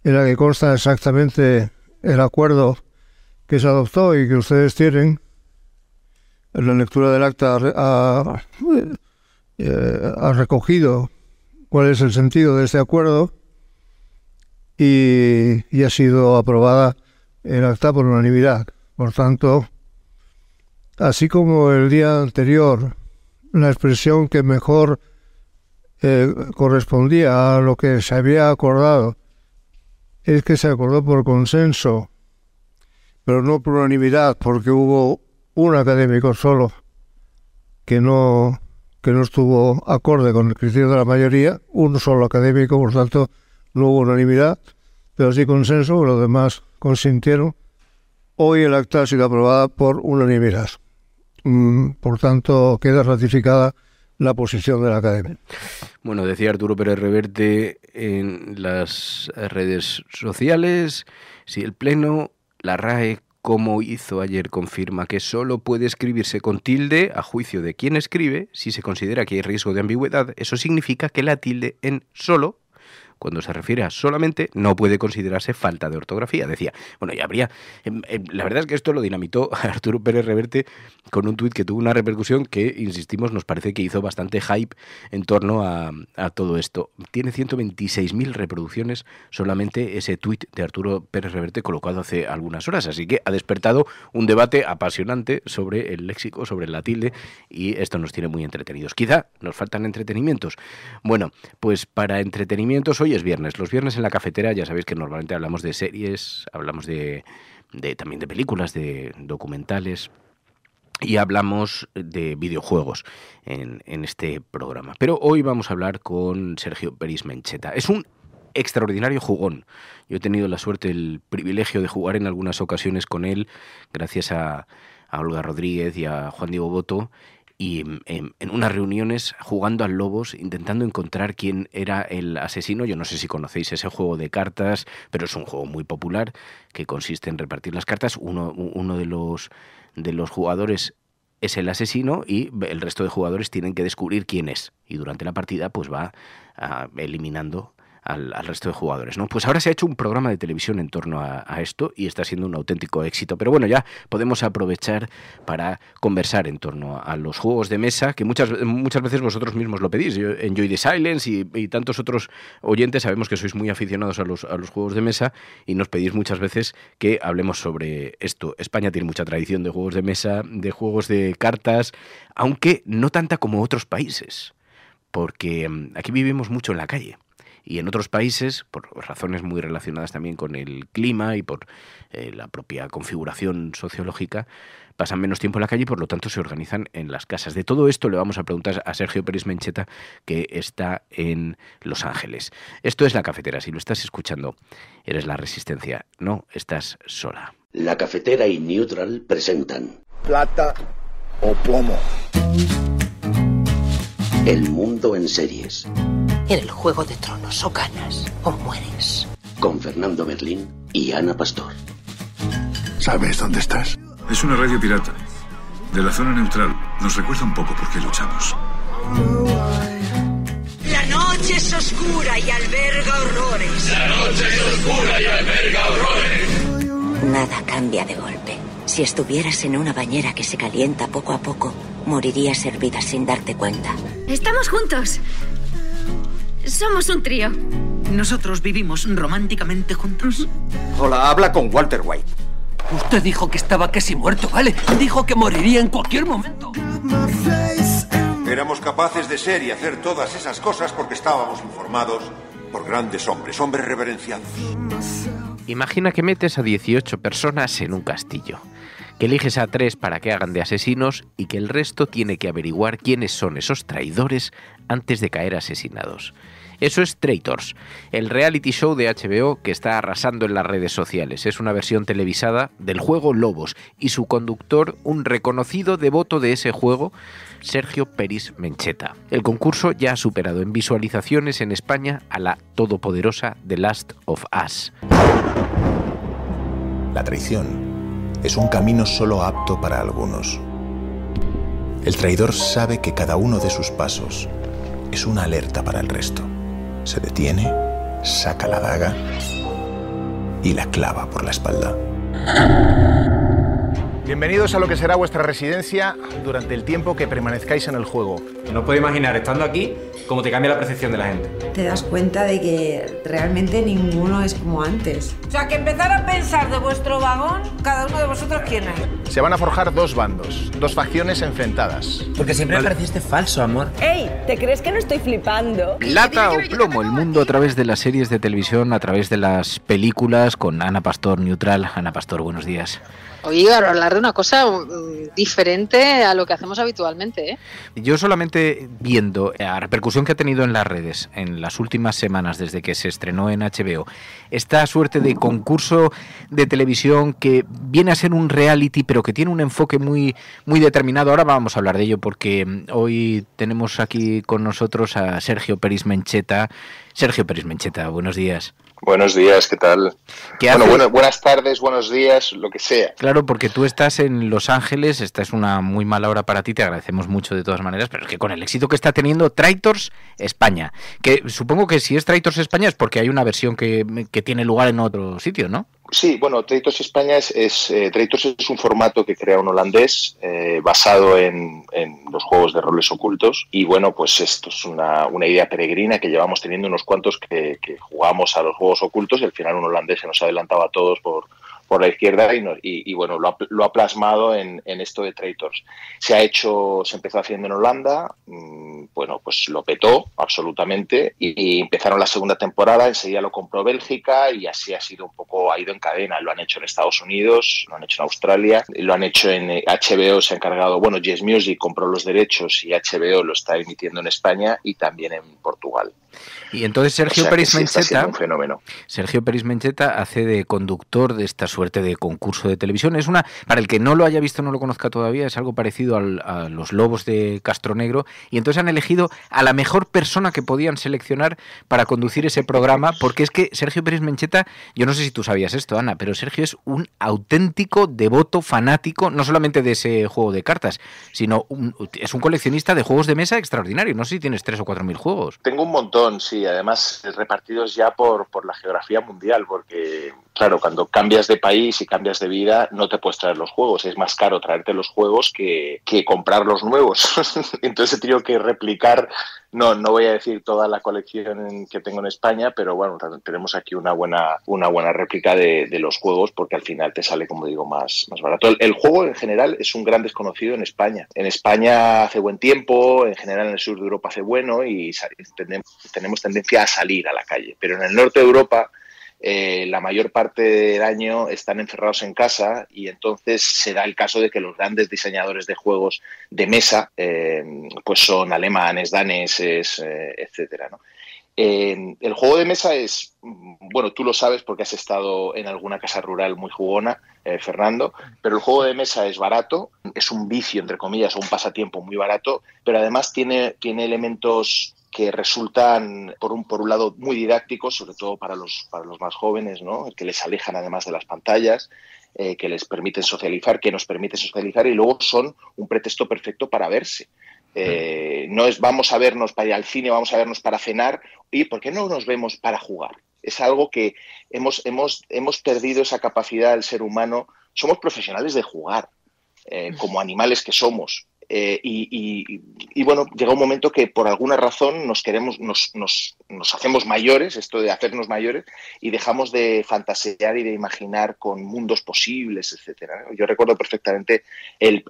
en la que consta exactamente el acuerdo que se adoptó y que ustedes tienen. En la lectura del acta ha recogido cuál es el sentido de este acuerdo y ha sido aprobada el acta por unanimidad. Por tanto, así como el día anterior la expresión que mejor correspondía a lo que se había acordado es que se acordó por consenso, pero no por unanimidad, porque hubo un académico solo que no estuvo acorde con el criterio de la mayoría, un solo académico, por tanto no hubo unanimidad, pero sí consenso, los demás consintieron. Hoy el acta ha sido aprobada por unanimidad. Por tanto, queda ratificada la posición de la Academia. Bueno, decía Arturo Pérez Reverte en las redes sociales, si el Pleno, la RAE, como hizo ayer, confirma que solo puede escribirse con tilde, a juicio de quien escribe, si se considera que hay riesgo de ambigüedad, eso significa que la tilde en solo, cuando se refiere a solamente, no puede considerarse falta de ortografía. Decía, bueno, ya habría... la verdad es que esto lo dinamitó Arturo Pérez Reverte con un tuit que tuvo una repercusión que, insistimos, nos parece que hizo bastante hype en torno a todo esto. Tiene 126.000 reproducciones solamente ese tuit de Arturo Pérez Reverte colocado hace algunas horas, así que ha despertado un debate apasionante sobre el léxico, sobre la tilde, y esto nos tiene muy entretenidos. Quizá nos faltan entretenimientos. Bueno, pues para entretenimientos hoy es viernes. Los viernes en la cafetera ya sabéis que normalmente hablamos de series, hablamos también de películas, de documentales y hablamos de videojuegos en este programa. Pero hoy vamos a hablar con Sergio Peris Mencheta. Es un extraordinario jugón. Yo he tenido la suerte, el privilegio de jugar en algunas ocasiones con él, gracias a Olga Rodríguez y a Juan Diego Boto, y en unas reuniones jugando al Lobos, intentando encontrar quién era el asesino. Yo no sé si conocéis ese juego de cartas, pero es un juego muy popular que consiste en repartir las cartas. Uno de los jugadores es el asesino y el resto de jugadores tienen que descubrir quién es. Y durante la partida pues va eliminando al resto de jugadores, ¿no? Pues ahora se ha hecho un programa de televisión en torno a esto y está siendo un auténtico éxito. Pero bueno, ya podemos aprovechar para conversar en torno a los juegos de mesa, que muchas veces vosotros mismos lo pedís. Yo, Enjoy the Silence y tantos otros oyentes sabemos que sois muy aficionados a los juegos de mesa y nos pedís muchas veces que hablemos sobre esto. España tiene mucha tradición de juegos de mesa, de juegos de cartas, aunque no tanta como otros países, porque aquí vivimos mucho en la calle. Y en otros países, por razones muy relacionadas también con el clima y por la propia configuración sociológica, pasan menos tiempo en la calle y por lo tanto se organizan en las casas. De todo esto le vamos a preguntar a Sergio Peris Mencheta, que está en Los Ángeles. Esto es La Cafetera. Si lo estás escuchando, eres la resistencia. No estás sola. La Cafetera y Neutral presentan Plata o plomo. El mundo en series. En el Juego de Tronos, o ganas o mueres. Con Fernando Berlín y Ana Pastor. ¿Sabes dónde estás? Es una radio pirata. De la zona neutral. Nos recuerda un poco por qué luchamos. La noche es oscura y alberga horrores. La noche es oscura y alberga horrores. Nada cambia de golpe. Si estuvieras en una bañera que se calienta poco a poco, morirías hervida sin darte cuenta. Estamos juntos. Somos un trío. ¿Nosotros vivimos románticamente juntos? Hola, habla con Walter White. Usted dijo que estaba casi muerto, ¿vale? Dijo que moriría en cualquier momento. Éramos capaces de ser y hacer todas esas cosas porque estábamos informados por grandes hombres reverenciados. Imagina que metes a 18 personas en un castillo, que eliges a 3 para que hagan de asesinos y que el resto tiene que averiguar quiénes son esos traidores antes de caer asesinados. Eso es Traitors, el reality show de HBO que está arrasando en las redes sociales. Es una versión televisada del juego Lobos y su conductor, un reconocido devoto de ese juego, Sergio Peris Mencheta. El concurso ya ha superado en visualizaciones en España a la todopoderosa The Last of Us. La traición es un camino solo apto para algunos. El traidor sabe que cada uno de sus pasos es una alerta para el resto. Se detiene, saca la daga y la clava por la espalda. Bienvenidos a lo que será vuestra residencia durante el tiempo que permanezcáis en el juego. No puedo imaginar, estando aquí, cómo te cambia la percepción de la gente. Te das cuenta de que realmente ninguno es como antes. O sea, que empezar a pensar de vuestro vagón, cada uno de vosotros quién es. Se van a forjar dos bandos, dos facciones enfrentadas. Porque siempre me pareciste falso, amor. ¡Ey! ¿Te crees que no estoy flipando? Plata o plomo, el mundo a través de las series de televisión, a través de las películas, con Ana Pastor, Neutral. Ana Pastor, buenos días. Hoy hablar de una cosa diferente a lo que hacemos habitualmente, ¿eh? Yo solamente viendo la repercusión que ha tenido en las redes en las últimas semanas desde que se estrenó en HBO, esta suerte de concurso de televisión que viene a ser un reality pero que tiene un enfoque muy, muy determinado. Ahora vamos a hablar de ello porque hoy tenemos aquí con nosotros a Sergio Peris Mencheta. Sergio Peris Mencheta, buenos días. Buenos días, ¿qué tal? Bueno, buenas tardes, buenos días, lo que sea. Claro, porque tú estás en Los Ángeles, esta es una muy mala hora para ti, te agradecemos mucho de todas maneras, pero es que con el éxito que está teniendo Traitors España, que supongo que si es Traitors España es porque hay una versión que tiene lugar en otro sitio, ¿no? Sí, bueno, Traitors España Traitors es un formato que crea un holandés basado en los juegos de roles ocultos y bueno, pues esto es una idea peregrina que llevamos teniendo unos cuantos que jugamos a los juegos ocultos y al final un holandés se nos adelantaba a todos por la izquierda y bueno, lo ha plasmado en esto de Traitors. Se empezó haciendo en Holanda, bueno, pues lo petó absolutamente y empezaron la segunda temporada, enseguida lo compró Bélgica y así ha ido en cadena. Lo han hecho en Estados Unidos, lo han hecho en Australia, lo han hecho en HBO, se ha encargado, bueno, Yes Music compró los derechos y HBO lo está emitiendo en España y también en Portugal. Y entonces Sergio Peris Mencheta, un fenómeno. Sergio Peris Mencheta hace de conductor de esta suerte de concurso de televisión. Es para el que no lo haya visto, no lo conozca todavía, es algo parecido a Los Lobos de Castronegro. Y entonces han elegido a la mejor persona que podían seleccionar para conducir ese programa, porque es que Sergio Peris Mencheta, yo no sé si tú sabías esto, Ana, pero Sergio es un auténtico devoto fanático, no solamente de ese juego de cartas, sino es un coleccionista de juegos de mesa extraordinario. No sé si tienes 3.000 o 4.000 juegos. Tengo un montón, sí, además repartidos ya por la geografía mundial, porque claro, cuando cambias de país y cambias de vida no te puedes traer los juegos, es más caro traerte los juegos que comprar los nuevos. Entonces he tenido que replicar, no voy a decir toda la colección que tengo en España, pero bueno, tenemos aquí una buena réplica de los juegos porque al final te sale, como digo, más barato. El juego en general es un gran desconocido en España. En España hace buen tiempo, en general en el sur de Europa hace bueno y tenemos tendencia a salir a la calle, pero en el norte de Europa la mayor parte del año están encerrados en casa y entonces se da el caso de que los grandes diseñadores de juegos de mesa pues son alemanes, daneses, etcétera, ¿no? El juego de mesa es, bueno, tú lo sabes porque has estado en alguna casa rural muy jugona, Fernando, pero el juego de mesa es barato, es un vicio, entre comillas, o un pasatiempo muy barato, pero además tiene elementos que resultan, por un lado, muy didácticos, sobre todo para los más jóvenes, ¿no? Que les alejan además de las pantallas, que les permiten socializar, que nos permiten socializar y luego son un pretexto perfecto para verse. No es vamos a vernos para ir al cine, vamos a vernos para cenar, y ¿por qué no nos vemos para jugar? Es algo que hemos perdido esa capacidad del ser humano. Somos profesionales de jugar, como animales que somos. Y bueno, llega un momento que por alguna razón nos hacemos mayores, esto de hacernos mayores, y dejamos de fantasear y de imaginar con mundos posibles, etcétera. Yo recuerdo perfectamente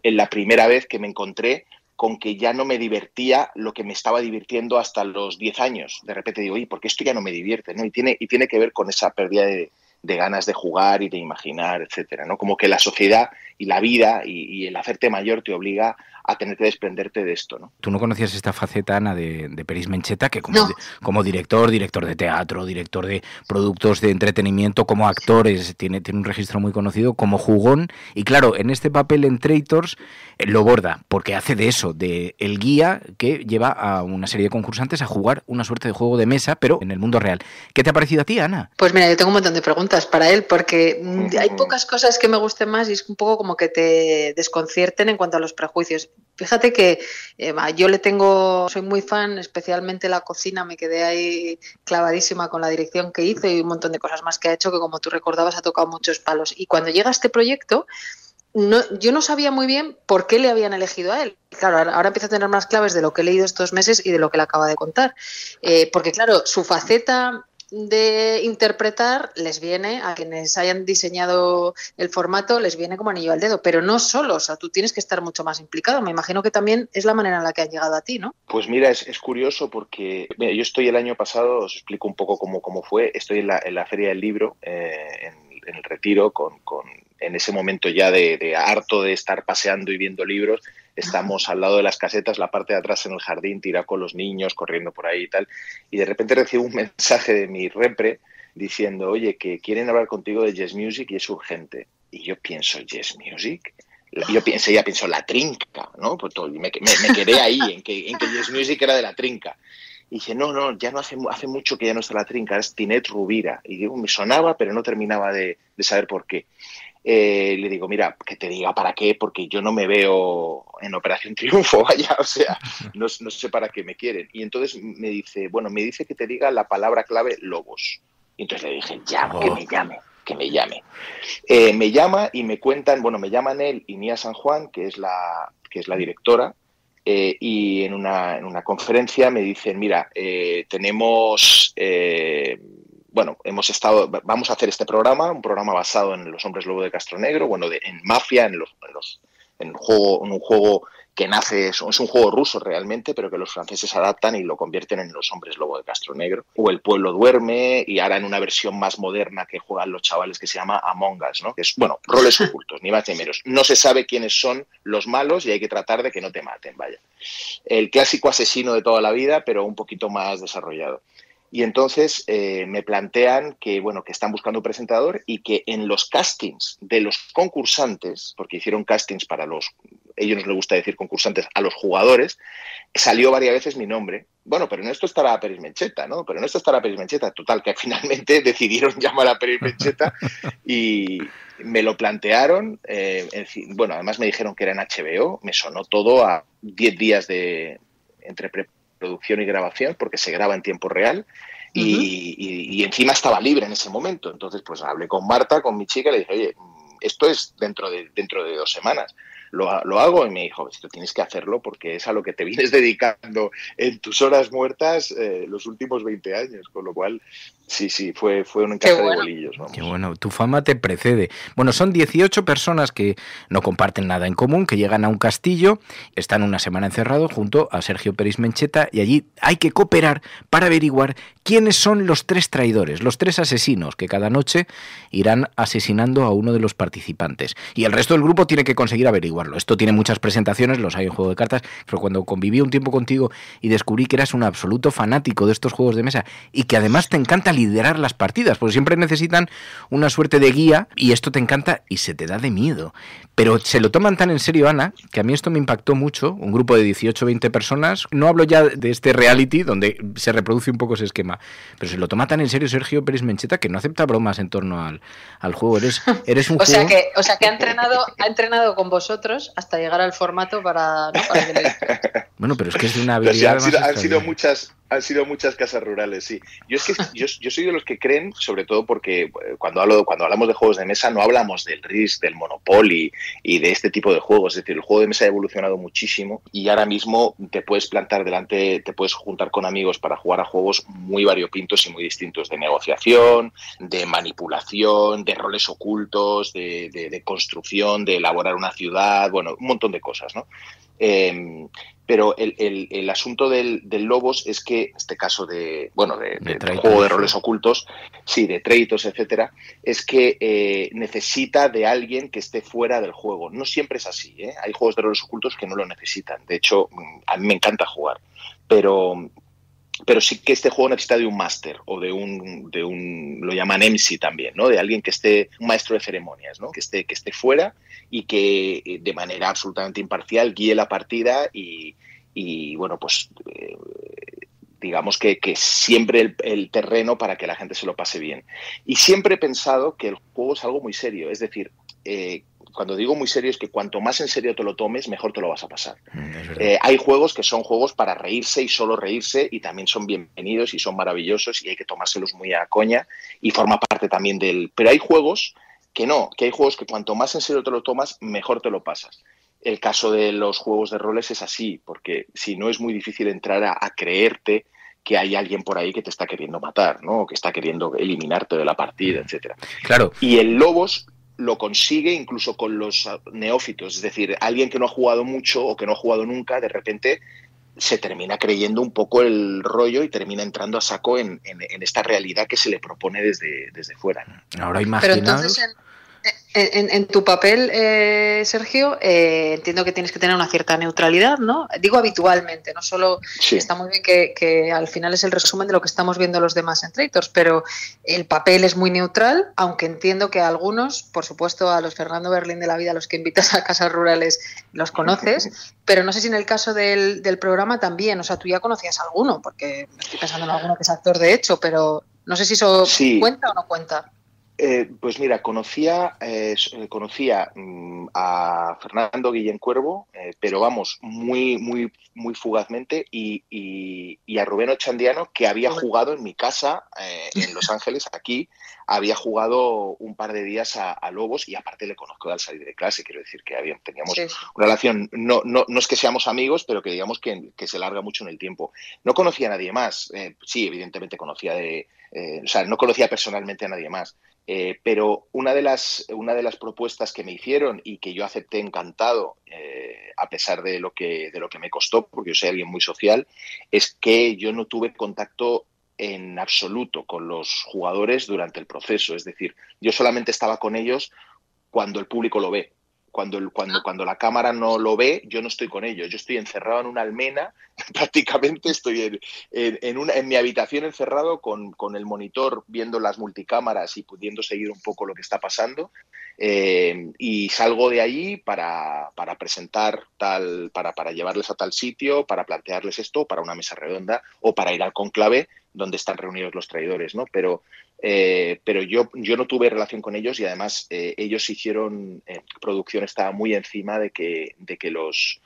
la primera vez que me encontré con que ya no me divertía lo que me estaba divirtiendo hasta los 10 años. De repente digo, ¿por qué esto ya no me divierte? ¿No? Y tiene que ver con esa pérdida de ganas de jugar y de imaginar, etcétera, ¿no? Como que la sociedad y la vida y el hacerte mayor te obliga a tener que desprenderte de esto, ¿no? Tú no conocías esta faceta, Ana, de Peris Mencheta, que como director de teatro, director de productos de entretenimiento, como actor, tiene un registro muy conocido, como jugón, y claro, en este papel en Traitors lo borda, porque hace de eso, de el guía que lleva a una serie de concursantes a jugar una suerte de juego de mesa, pero en el mundo real. ¿Qué te ha parecido a ti, Ana? Pues mira, yo tengo un montón de preguntas para él, porque hay pocas cosas que me gusten más y es un poco como que te desconcierten en cuanto a los prejuicios. Fíjate que soy muy fan, especialmente la cocina, me quedé ahí clavadísima con la dirección que hizo y un montón de cosas más que ha hecho, que como tú recordabas ha tocado muchos palos. Y cuando llega este proyecto, yo no sabía muy bien por qué le habían elegido a él. Claro, ahora empiezo a tener más claves de lo que he leído estos meses y de lo que le acaba de contar. Porque claro, su faceta de interpretar les viene, a quienes hayan diseñado el formato, les viene como anillo al dedo, pero no solo, o sea, tú tienes que estar mucho más implicado. Me imagino que también es la manera en la que han llegado a ti, ¿no? Pues mira, es curioso porque mira, yo estoy el año pasado, os explico un poco cómo fue, estoy en la Feria del Libro, en el Retiro, en ese momento ya de harto de estar paseando y viendo libros. Estamos al lado de las casetas, la parte de atrás en el jardín, tirado con los niños, corriendo por ahí y tal. Y de repente recibo un mensaje de mi repre diciendo, oye, que quieren hablar contigo de Yes Music y es urgente. Y yo pienso, ¿Yes Music? Yo pienso, la trinca, ¿no? Pues me quedé ahí, en que Yes Music era de la trinca. Y dije, no, ya no hace mucho que ya no está la trinca, es Tinet Rubira. Y digo, me sonaba, pero no terminaba de saber por qué. Le digo, mira, que te diga para qué, porque yo no me veo en Operación Triunfo, vaya, o sea, no sé para qué me quieren. Y entonces me dice que te diga la palabra clave Lobos. Y entonces le dije, que me llame. Me llama y me cuentan, me llaman él y Nia San Juan, que es la directora, y en una conferencia me dicen, mira, vamos a hacer este programa, un programa basado en Los Hombres Lobo de Castronegro, en Mafia, en un juego que nace, es un juego ruso realmente, pero que los franceses adaptan y lo convierten en Los Hombres Lobo de Castronegro. O El Pueblo Duerme, y ahora en una versión más moderna que juegan los chavales que se llama Among Us, ¿no? Que es, roles ocultos, ni más ni menos. No se sabe quiénes son los malos y hay que tratar de que no te maten, vaya. El clásico asesino de toda la vida, pero un poquito más desarrollado. Y entonces me plantean que están buscando un presentador y que en los castings de los concursantes, porque hicieron castings para ellos no les gusta decir concursantes, a los jugadores, salió varias veces mi nombre. Pero en esto estará Peris Mencheta, ¿no? Total, que finalmente decidieron llamar a Peris Mencheta y me lo plantearon. Además me dijeron que era en HBO, me sonó todo a 10 días entre producción y grabación, porque se graba en tiempo real y encima estaba libre en ese momento. Entonces pues hablé con Marta, con mi chica, y le dije, oye, esto es dentro de 2 semanas. Lo hago, y me dijo, esto tienes que hacerlo porque es a lo que te vienes dedicando en tus horas muertas los últimos 20 años, con lo cual sí, fue un encaje de bolillos. Vamos. Qué bueno, tu fama te precede. Son 18 personas que no comparten nada en común, que llegan a un castillo, están una semana encerrados junto a Sergio Peris Mencheta, y allí hay que cooperar para averiguar quiénes son los 3 traidores, los 3 asesinos que cada noche irán asesinando a uno de los participantes. Y el resto del grupo tiene que conseguir averiguarlo. Esto tiene muchas presentaciones, los hay en Juego de Cartas, pero cuando conviví un tiempo contigo y descubrí que eras un absoluto fanático de estos juegos de mesa y que además te encanta liderar las partidas, porque siempre necesitan una suerte de guía, y esto te encanta y se te da de miedo. Pero se lo toman tan en serio, Ana, que a mí esto me impactó mucho. Un grupo de 18 o 20 personas, no hablo ya de este reality donde se reproduce un poco ese esquema, pero se lo toma tan en serio Sergio Peris Mencheta que no acepta bromas en torno al juego. Eres un juego... O sea que ha entrenado con vosotros hasta llegar al formato para que le... pero es que es de una habilidad. Han sido muchas casas rurales, sí. Yo soy de los que creen, sobre todo porque cuando hablamos de juegos de mesa no hablamos del Risk, del Monopoly y de este tipo de juegos. Es decir, el juego de mesa ha evolucionado muchísimo y ahora mismo te puedes plantar delante, te puedes juntar con amigos para jugar a juegos muy variopintos y muy distintos, de negociación, de manipulación, de roles ocultos, de construcción, de elaborar una ciudad, un montón de cosas, ¿no? Pero el asunto del Lobos es que, en este caso del juego de roles ocultos, sí, de Traitors, etcétera, es que necesita de alguien que esté fuera del juego. No siempre es así, ¿eh? Hay juegos de roles ocultos que no lo necesitan. De hecho, a mí me encanta jugar, pero sí que este juego necesita de un máster o de un lo llaman MC también, ¿no? De alguien que esté, un maestro de ceremonias, ¿no? Que esté fuera y que de manera absolutamente imparcial guíe la partida y bueno, pues digamos que siempre el terreno para que la gente se lo pase bien. Y siempre he pensado que el juego es algo muy serio, es decir, cuando digo muy serio es que cuanto más en serio te lo tomes, mejor te lo vas a pasar. Hay juegos que son juegos para reírse y solo reírse y también son bienvenidos y son maravillosos y hay que tomárselos muy a coña y forma parte también del... Pero hay juegos que no, que hay juegos que cuanto más en serio te lo tomas, mejor te lo pasas. El caso de los juegos de roles es así, porque si no es muy difícil entrar a creerte que hay alguien por ahí que te está queriendo matar, ¿no? O que está queriendo eliminarte de la partida, etcétera. Claro. Y el Lobos lo consigue incluso con los neófitos, es decir, alguien que no ha jugado mucho o que no ha jugado nunca, de repente se termina creyendo un poco el rollo y termina entrando a saco en esta realidad que se le propone desde fuera. Ahora imaginaos... Pero entonces, en tu papel, Sergio, entiendo que tienes que tener una cierta neutralidad, ¿no? Digo habitualmente, no solo sí. Está muy bien que al final es el resumen de lo que estamos viendo los demás en Traitors, pero el papel es muy neutral, aunque entiendo que a algunos, por supuesto a los Fernando Berlín de la vida, a los que invitas a casas rurales, los conoces, pero no sé si en el caso del programa también, o sea, tú ya conocías a alguno, porque estoy pensando en alguno que es actor de hecho, pero no sé si eso cuenta o no cuenta. Pues mira, conocía a Fernando Guillén Cuervo, pero vamos, muy fugazmente, y a Rubén Ochandiano, que había jugado en mi casa en Los Ángeles, aquí, había jugado un par de días a Lobos y aparte le conozco al salir de clase, quiero decir que teníamos una relación, no es que seamos amigos, pero que digamos que se larga mucho en el tiempo. No conocía a nadie más, sí, evidentemente conocía no conocía personalmente a nadie más. Pero una de las propuestas que me hicieron y que yo acepté encantado, a pesar de lo que me costó, porque yo soy alguien muy social, es que yo no tuve contacto en absoluto con los jugadores durante el proceso. Es decir, yo solamente estaba con ellos cuando el público lo ve. Cuando la cámara no lo ve, yo no estoy con ellos. Yo estoy encerrado en una almena, prácticamente estoy en mi habitación encerrado con el monitor viendo las multicámaras y pudiendo seguir un poco lo que está pasando. Y salgo de allí para presentar para llevarles a tal sitio, para plantearles esto, para una mesa redonda o para ir al conclave donde están reunidos los traidores, ¿no? Pero yo no tuve relación con ellos y además ellos hicieron, producción estaba muy encima de que los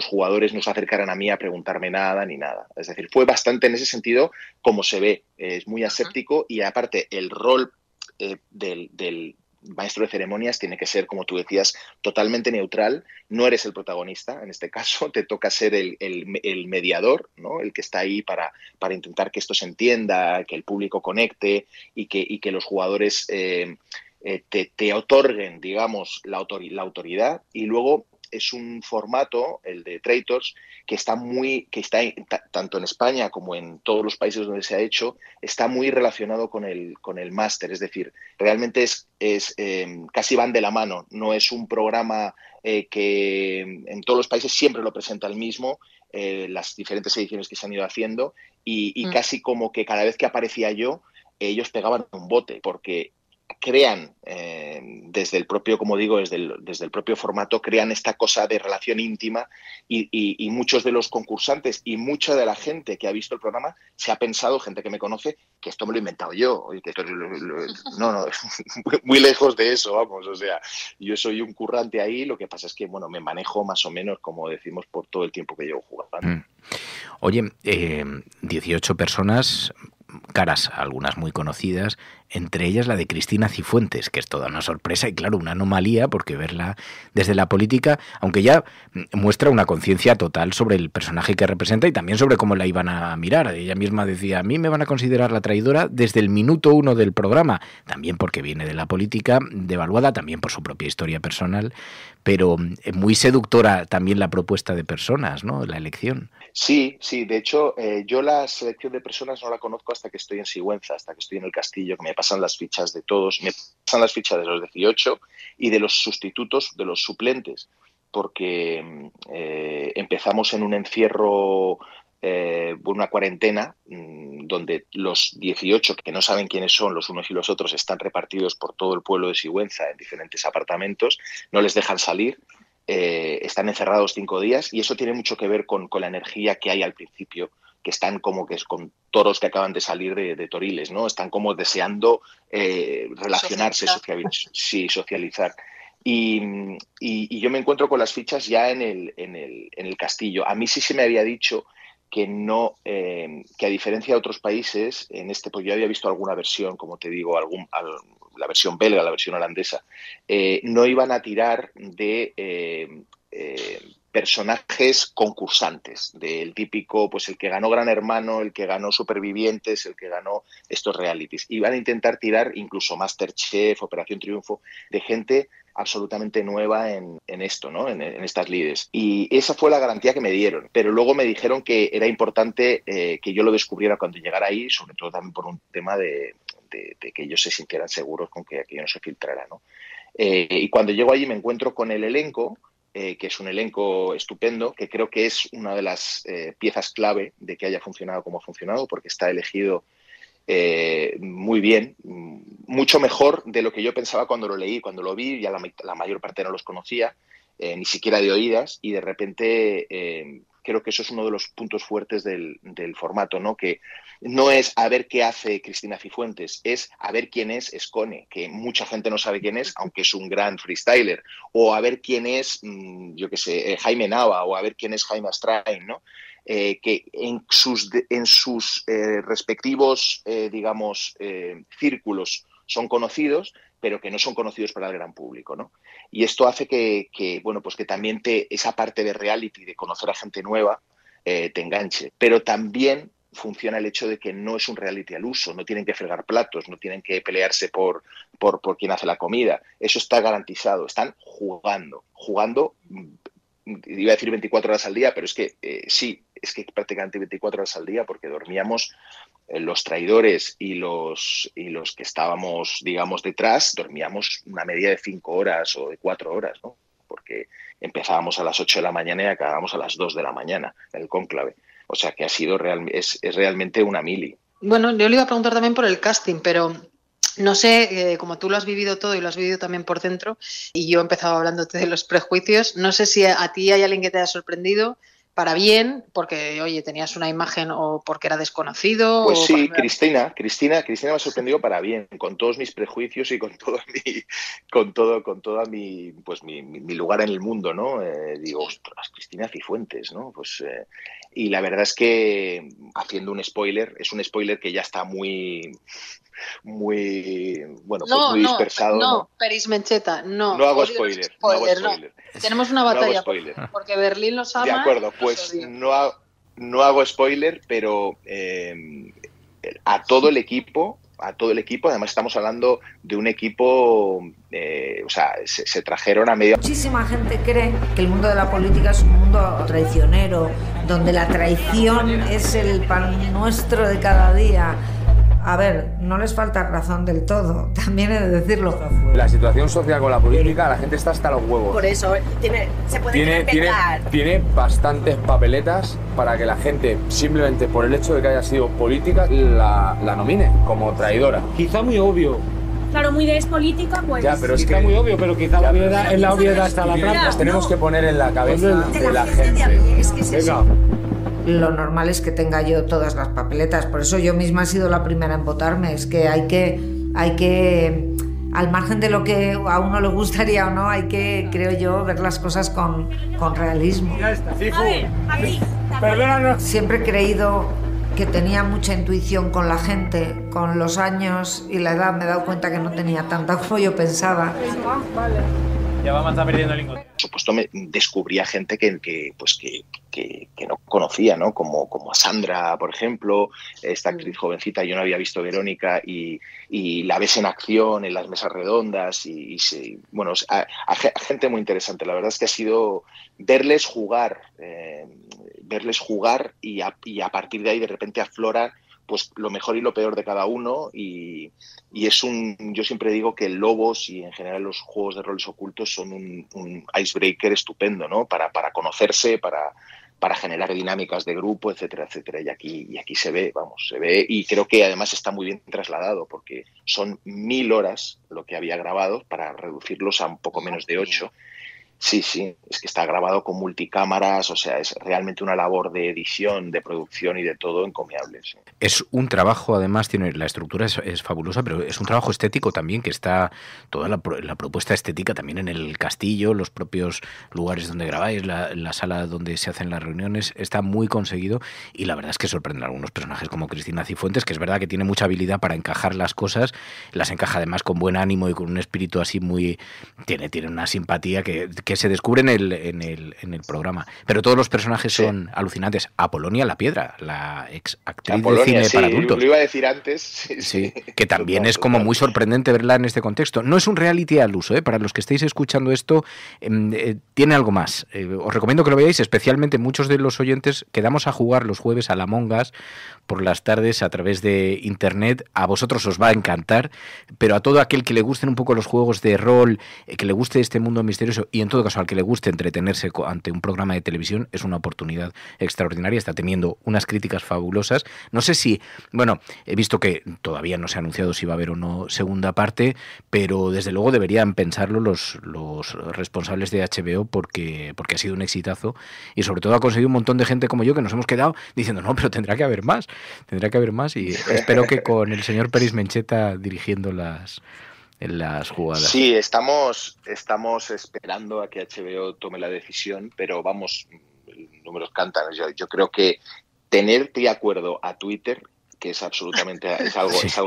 jugadores no se acercaran a mí a preguntarme nada ni nada. Es decir, fue bastante en ese sentido como se ve, es muy aséptico y aparte el rol del maestro de ceremonias tiene que ser, como tú decías, totalmente neutral. No eres el protagonista, en este caso, te toca ser el mediador, ¿no? El que está ahí para intentar que esto se entienda, que el público conecte y que los jugadores te otorguen, digamos, la autoridad. Y luego es un formato, el de Traitors, que está tanto en España como en todos los países donde se ha hecho, está muy relacionado con el máster. Es decir, realmente casi van de la mano. No es un programa que en todos los países siempre lo presenta el mismo, las diferentes ediciones que se han ido haciendo, y casi como que cada vez que aparecía yo, ellos pegaban un bote, porque crean desde el propio, como digo, desde el propio formato, crean esta cosa de relación íntima y muchos de los concursantes y mucha de la gente que ha visto el programa se ha pensado, gente que me conoce, que esto me lo he inventado yo. Que esto no, muy lejos de eso, vamos. O sea, yo soy un currante ahí, lo que pasa es que, bueno, me manejo más o menos, como decimos, por todo el tiempo que llevo jugando. Oye, 18 personas, caras algunas muy conocidas, entre ellas la de Cristina Cifuentes, que es toda una sorpresa y claro, una anomalía, porque verla desde la política, aunque ya muestra una conciencia total sobre el personaje que representa y también sobre cómo la iban a mirar. Ella misma decía, a mí me van a considerar la traidora desde el minuto 1 del programa, también porque viene de la política, devaluada también por su propia historia personal, pero muy seductora también la propuesta de personas, ¿no? La elección. Sí, de hecho, yo la selección de personas no la conozco hasta que estoy en Sigüenza, hasta que estoy en el castillo, que me pasan las fichas de todos, me pasan las fichas de los 18 y de los sustitutos, de los suplentes, porque empezamos en un encierro, una cuarentena, donde los 18 que no saben quiénes son los unos y los otros están repartidos por todo el pueblo de Sigüenza en diferentes apartamentos, no les dejan salir. Están encerrados 5 días y eso tiene mucho que ver con la energía que hay al principio, que están como que es con toros que acaban de salir de toriles, ¿no? Están como deseando relacionarse, socializar. Y yo me encuentro con las fichas ya en el castillo. A mí sí se me había dicho que no, que a diferencia de otros países, pues yo había visto alguna versión, como te digo, la versión belga, la versión holandesa, no iban a tirar de personajes concursantes, del típico, pues el que ganó Gran Hermano, el que ganó Supervivientes, el que ganó estos realities. Iban a intentar tirar incluso Masterchef, Operación Triunfo, de gente absolutamente nueva en esto, ¿no? En estas lides. Y esa fue la garantía que me dieron. Pero luego me dijeron que era importante que yo lo descubriera cuando llegara ahí, sobre todo también por un tema de que ellos se sintieran seguros con que aquello no se filtrara, ¿no? Y cuando llego allí me encuentro con el elenco, que es un elenco estupendo, que creo que es una de las piezas clave de que haya funcionado como ha funcionado, porque está elegido muy bien, mucho mejor de lo que yo pensaba cuando lo leí. Cuando lo vi ya la mayor parte no los conocía, ni siquiera de oídas, y de repente creo que eso es uno de los puntos fuertes del formato, ¿no? Que no es a ver qué hace Cristina Cifuentes, es a ver quién es Escone, que mucha gente no sabe quién es, aunque es un gran freestyler, o a ver quién es, yo qué sé, Jaime Nava, o a ver quién es Jaime Astrain, ¿no? Que en sus respectivos, digamos, círculos son conocidos, pero que no son conocidos para el gran público, ¿no? Y esto hace que bueno, pues que también esa parte de reality, de conocer a gente nueva, te enganche. Pero también funciona el hecho de que no es un reality al uso, no tienen que fregar platos, no tienen que pelearse por quién hace la comida. Eso está garantizado. Están jugando, iba a decir 24 horas al día, pero es que sí, es que prácticamente 24 horas al día, porque dormíamos los traidores y los que estábamos, digamos, detrás, dormíamos una media de 5 horas o de 4 horas, ¿no? Porque empezábamos a las 8 de la mañana y acabábamos a las 2 de la mañana en el cónclave. O sea que ha sido es realmente una mili. Bueno, yo le iba a preguntar también por el casting, pero no sé, como tú lo has vivido todo y lo has vivido también por dentro, y yo he empezado hablándote de los prejuicios, no sé si a ti hay alguien que te haya sorprendido para bien, porque, oye, tenías una imagen o porque era desconocido. Pues sí, Cristina me ha sorprendido para bien, con todos mis prejuicios y con toda mi lugar en el mundo, ¿no? Digo, ostras, Cristina Cifuentes, ¿no? Pues y la verdad es que, haciendo un spoiler, es un spoiler que ya está muy bueno, pues muy dispersado. No, Peris Mencheta, no. No hago spoiler. Tenemos una batalla, porque Berlín los ama. De acuerdo, pues no hago spoiler, pero a todo el equipo, además estamos hablando de un equipo, o sea, se trajeron a medio... Muchísima gente cree que el mundo de la política es un mundo traicionero, donde la traición es el pan nuestro de cada día. A ver, no les falta razón del todo, también he de decirlo. La situación social con la política, la gente está hasta los huevos. Por eso, tiene bastantes papeletas para que la gente, simplemente por el hecho de que haya sido política, la nomine como traidora. Quizá muy obvio. Claro, muy de es política, pues... Ya, pero quizá muy obvio, pero quizá la obviedad, en la obviedad está la trampa. Nos tenemos que poner en la cabeza de la gente. Venga. Lo normal es que tenga yo todas las papeletas, por eso yo misma he sido la primera en votarme. Es que hay que al margen de lo que a uno le gustaría o no, hay que, creo yo, ver las cosas con realismo. Ya está, Cifu. Perdónanos. Siempre he creído que tenía mucha intuición con la gente. Con los años y la edad me he dado cuenta que no tenía tanta como yo pensaba. Ya vamos a estar perdiendo el lingote. Por supuesto, me descubría gente que no conocía, ¿no? Como a Sandra, por ejemplo, esta actriz jovencita. Yo no había visto Verónica y la ves en acción en las mesas redondas bueno, a gente muy interesante. La verdad es que ha sido verles jugar y a partir de ahí de repente aflora pues lo mejor y lo peor de cada uno y yo siempre digo que el Lobos y en general los juegos de roles ocultos son un icebreaker estupendo, ¿no? Para conocerse, para generar dinámicas de grupo, etcétera, etcétera. Y aquí se ve y creo que además está muy bien trasladado porque son 1000 horas lo que había grabado para reducirlos a un poco menos de 8. Sí, es que está grabado con multicámaras, o sea, es realmente una labor de edición, de producción y de todo encomiable. Sí. Es un trabajo, además, tiene la estructura es fabulosa, pero es un trabajo estético también, que está toda la propuesta estética también en el castillo, los propios lugares donde grabáis, la sala donde se hacen las reuniones, está muy conseguido y la verdad es que sorprenden algunos personajes como Cristina Cifuentes, que es verdad que tiene mucha habilidad para encajar las cosas, las encaja además con buen ánimo y con un espíritu así muy... Tiene una simpatía que se descubre en el programa. Pero todos los personajes son alucinantes. Apolonia la Piedra, la ex actriz de cine para adultos. Lo iba a decir antes. Sí, que también es como muy sorprendente verla en este contexto. No es un reality al uso, para los que estéis escuchando esto, tiene algo más. Os recomiendo que lo veáis, especialmente muchos de los oyentes quedamos a jugar los jueves a la Among Us por las tardes a través de internet. A vosotros os va a encantar, pero a todo aquel que le gusten un poco los juegos de rol, que le guste este mundo misterioso y en todo caso al que le guste entretenerse ante un programa de televisión, es una oportunidad extraordinaria. Está teniendo unas críticas fabulosas. No sé si, bueno, he visto que todavía no se ha anunciado si va a haber o no segunda parte, pero desde luego deberían pensarlo los responsables de HBO porque ha sido un exitazo y sobre todo ha conseguido un montón de gente como yo que nos hemos quedado diciendo, no, pero tendrá que haber más y espero que con el señor Peris Mencheta dirigiendo las jugadas. Sí, estamos esperando a que HBO tome la decisión, pero vamos, números cantan. Yo creo que tener de acuerdo a Twitter, que es algo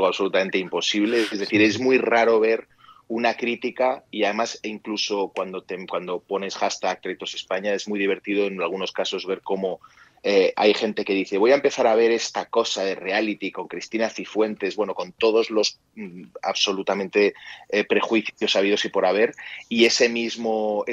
absolutamente imposible, es decir, es muy raro ver una crítica y además incluso cuando pones hashtag Créditos España es muy divertido en algunos casos ver cómo hay gente que dice, voy a empezar a ver esta cosa de reality con Cristina Cifuentes, bueno, con todos los absolutamente prejuicios habidos y por haber, y ese mismo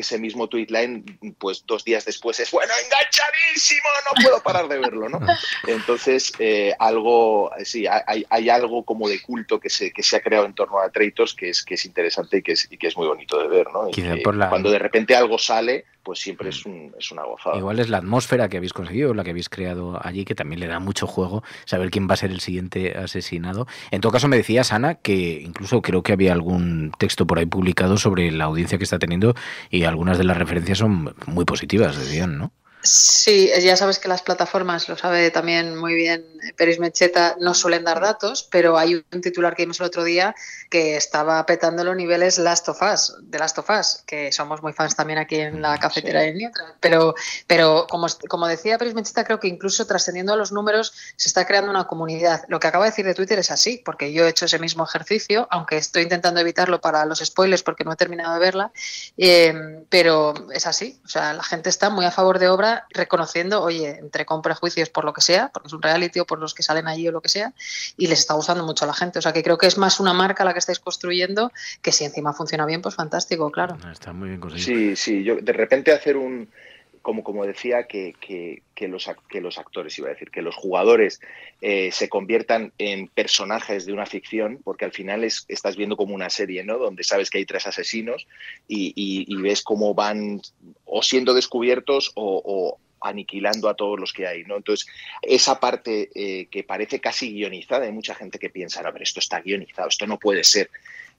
tweetline, pues 2 días después es, bueno, enganchadísimo, no puedo parar de verlo, ¿no? Entonces, hay algo como de culto que se ha creado en torno a Traitors que es interesante y que es muy bonito de ver, ¿no? Cuando de repente algo sale, pues siempre es una gozada. Igual es la atmósfera que habéis conseguido, la que habéis creado allí, que también le da mucho juego saber quién va a ser el siguiente asesinado. En todo caso, me decías, Ana, que incluso creo que había algún texto por ahí publicado sobre la audiencia que está teniendo y algunas de las referencias son muy positivas, decían, ¿no? Sí, ya sabes que las plataformas, lo sabe también muy bien Peris Mencheta, no suelen dar datos, pero hay un titular que vimos el otro día que estaba petando los niveles de Last of Us, que somos muy fans también aquí en la cafetera de Neutral. Pero como decía Peris Mencheta, creo que incluso trascendiendo a los números se está creando una comunidad. Lo que acaba de decir de Twitter es así, porque yo he hecho ese mismo ejercicio, aunque estoy intentando evitarlo para los spoilers porque no he terminado de verla, pero es así. O sea, la gente está muy a favor de obra, reconociendo, oye, entre con prejuicios por lo que sea, porque es un reality o por los que salen allí o lo que sea, y les está gustando mucho a la gente. O sea, que creo que es más una marca la que estáis construyendo, que si encima funciona bien, pues fantástico, claro. Está muy bien conseguido. Sí, yo de repente hacer como decía, que los actores, iba a decir, que los jugadores se conviertan en personajes de una ficción, porque al final estás viendo como una serie, ¿no? Donde sabes que hay 3 asesinos y ves cómo van o siendo descubiertos o aniquilando a todos los que hay, ¿no? Entonces, esa parte que parece casi guionizada, hay mucha gente que piensa, no, pero esto está guionizado, esto no puede ser.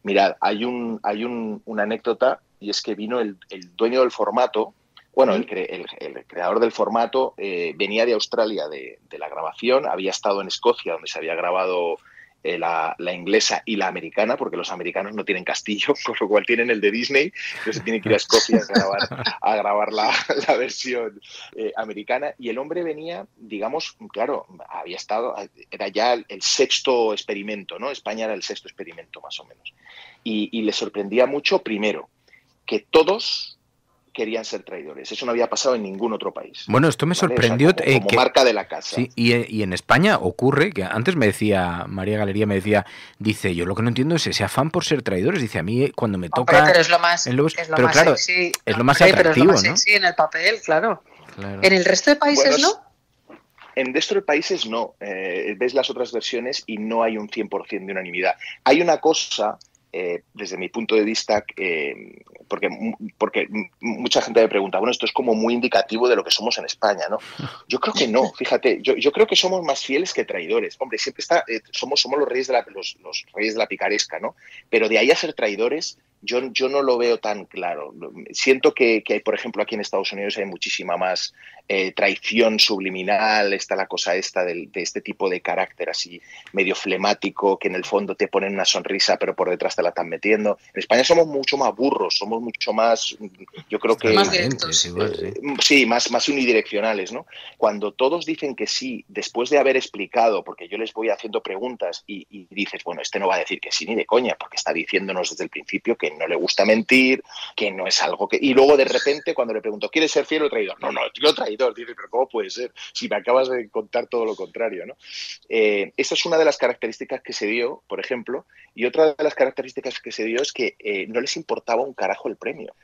Mirad, hay una anécdota, y es que vino el dueño del formato. Bueno, el creador del formato venía de Australia de la grabación, había estado en Escocia, donde se había grabado la inglesa y la americana, porque los americanos no tienen castillo, con lo cual tienen el de Disney, entonces tienen que ir a Escocia a grabar la versión americana. Y el hombre venía, digamos, claro, era ya el sexto experimento, ¿no? España era el sexto experimento, más o menos. Y le sorprendía mucho, primero, que todos querían ser traidores. Eso no había pasado en ningún otro país. Bueno, esto me sorprendió. O sea, como marca de la casa. Sí, y en España ocurre que antes me decía, María Galería me decía, dice, yo lo que no entiendo es ese afán por ser traidores. Dice, a mí cuando me toca... Hombre, pero es lo más, pero claro, sexy. Es lo más Hombre, atractivo, pero es lo más ¿no? sexy en el papel, claro. En el resto de países, bueno, ¿no? En el resto de países no. Ves las otras versiones y no hay un 100% de unanimidad. Hay una cosa... desde mi punto de vista, porque mucha gente me pregunta, bueno, esto es como muy indicativo de lo que somos en España, ¿no? Yo creo que no, fíjate, yo creo que somos más fieles que traidores. Hombre, siempre somos los reyes los reyes de la picaresca, ¿no? Pero de ahí a ser traidores, yo no lo veo tan claro. Siento que hay, por ejemplo, aquí en Estados Unidos hay muchísima más traición subliminal, está la cosa esta de este tipo de carácter así medio flemático, que en el fondo te ponen una sonrisa, pero por detrás te la están metiendo. En España somos mucho más burros, somos mucho más, yo creo que... Más directos. Sí, más unidireccionales, ¿no? Cuando todos dicen que sí, después de haber explicado, porque yo les voy haciendo preguntas y dices, bueno, este no va a decir que sí ni de coña, porque está diciéndonos desde el principio que no le gusta mentir, que no es algo que... Y luego de repente cuando le pregunto, ¿quieres ser fiel o traidor? No, traidor. Dice, pero ¿cómo puede ser? Si me acabas de contar todo lo contrario, ¿no? Esa es una de las características que se dio, por ejemplo, y otra de las características que se dio es que no les importaba un carajo el premio.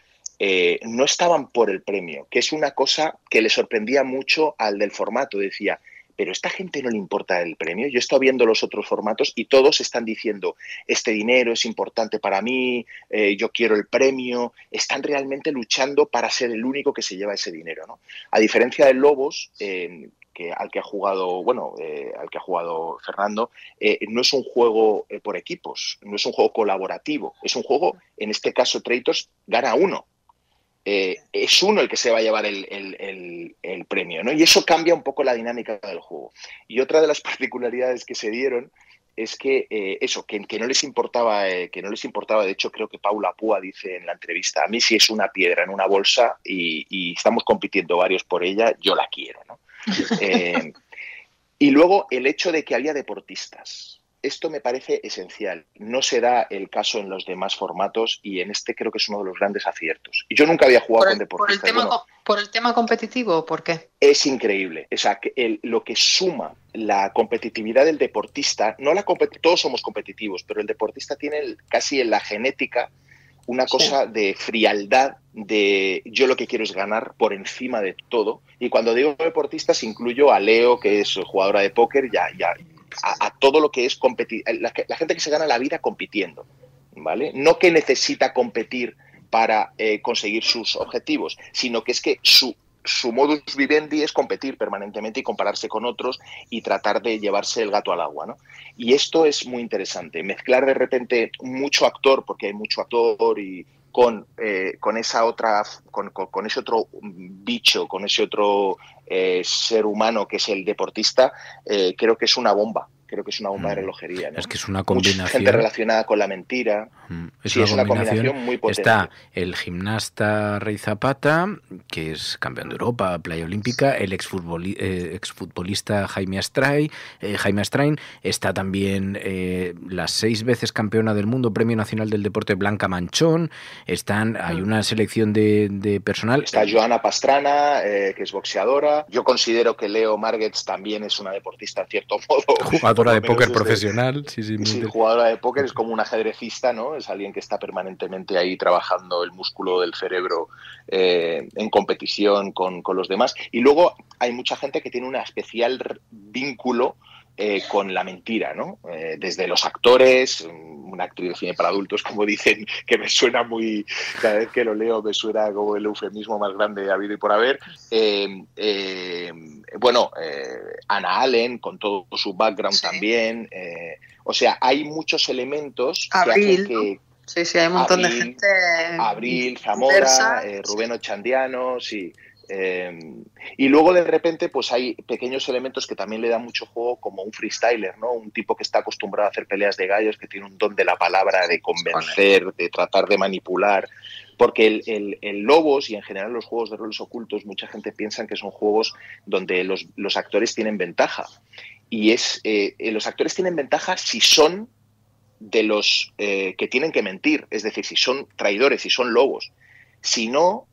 No estaban por el premio, que es una cosa que le sorprendía mucho al del formato. Decía, pero a esta gente no le importa el premio. Yo he estado viendo los otros formatos y todos están diciendo, este dinero es importante para mí, yo quiero el premio. Están realmente luchando para ser el único que se lleva ese dinero, ¿no? A diferencia de Lobos, al que ha jugado Fernando, no es un juego por equipos, no es un juego colaborativo, es un juego, en este caso Traitors, gana uno. Es uno el que se va a llevar el premio, ¿no? Y eso cambia un poco la dinámica del juego. Y otra de las particularidades que se dieron es que que no les importaba, de hecho creo que Paula Púa dice en la entrevista, a mí si es una piedra en una bolsa y estamos compitiendo varios por ella, yo la quiero, ¿no? Y luego el hecho de que había deportistas. Esto me parece esencial. No se da el caso en los demás formatos y en este creo que es uno de los grandes aciertos. Y yo nunca había jugado con deportistas. ¿Por el tema competitivo o por qué? Es increíble. O sea, lo que suma la competitividad del deportista, todos somos competitivos, pero el deportista tiene casi en la genética una cosa de frialdad, de yo lo que quiero es ganar por encima de todo. Y cuando digo deportistas incluyo a Leo, que es jugadora de póker, a todo lo que es competir, la gente que se gana la vida compitiendo, ¿vale? No que necesita competir para conseguir sus objetivos, sino que es que su modus vivendi es competir permanentemente y compararse con otros y tratar de llevarse el gato al agua, ¿no? Y esto es muy interesante, mezclar de repente mucho actor, porque hay mucho actor, y con esa otra, con ese otro bicho, con ese otro ser humano que es el deportista, creo que es una bomba. Creo que es una bomba de relojería, ¿no? Es que es una combinación. Mucha gente relacionada con la mentira. Es una combinación muy potente. Está el gimnasta Rey Zapata, que es campeón de Europa, playa olímpica, el exfutbolista Jaime Astrain. Está también la 6 veces campeona del mundo, Premio Nacional del Deporte, Blanca Manchón. Hay una selección de personal. Está Joana Pastrana, que es boxeadora. Yo considero que Leo Margetts también es una deportista en cierto modo. Jugadora de póker profesional. Sí, jugadora de póker, es como un ajedrecista, ¿no? Es alguien que está permanentemente ahí trabajando el músculo del cerebro en competición con los demás. Y luego hay mucha gente que tiene un especial vínculo con la mentira, ¿no? Desde los actores, una actriz de cine para adultos, como dicen, que me suena muy... Cada vez que lo leo me suena como el eufemismo más grande habido y por haber. Anna Allen, con todo su background también. O sea, hay muchos elementos que hacen que... Sí, hay un montón de gente... Abril, Zamora, Rubén Ochandiano, sí... Y luego de repente pues hay pequeños elementos que también le dan mucho juego, como un freestyler, ¿no? Un tipo que está acostumbrado a hacer peleas de gallos, que tiene un don de la palabra, de convencer, de tratar de manipular. Porque el Lobos y en general los juegos de roles ocultos, mucha gente piensa que son juegos donde los actores tienen ventaja. Y los actores tienen ventaja si son de los que tienen que mentir, es decir, si son traidores, si son lobos. Si no,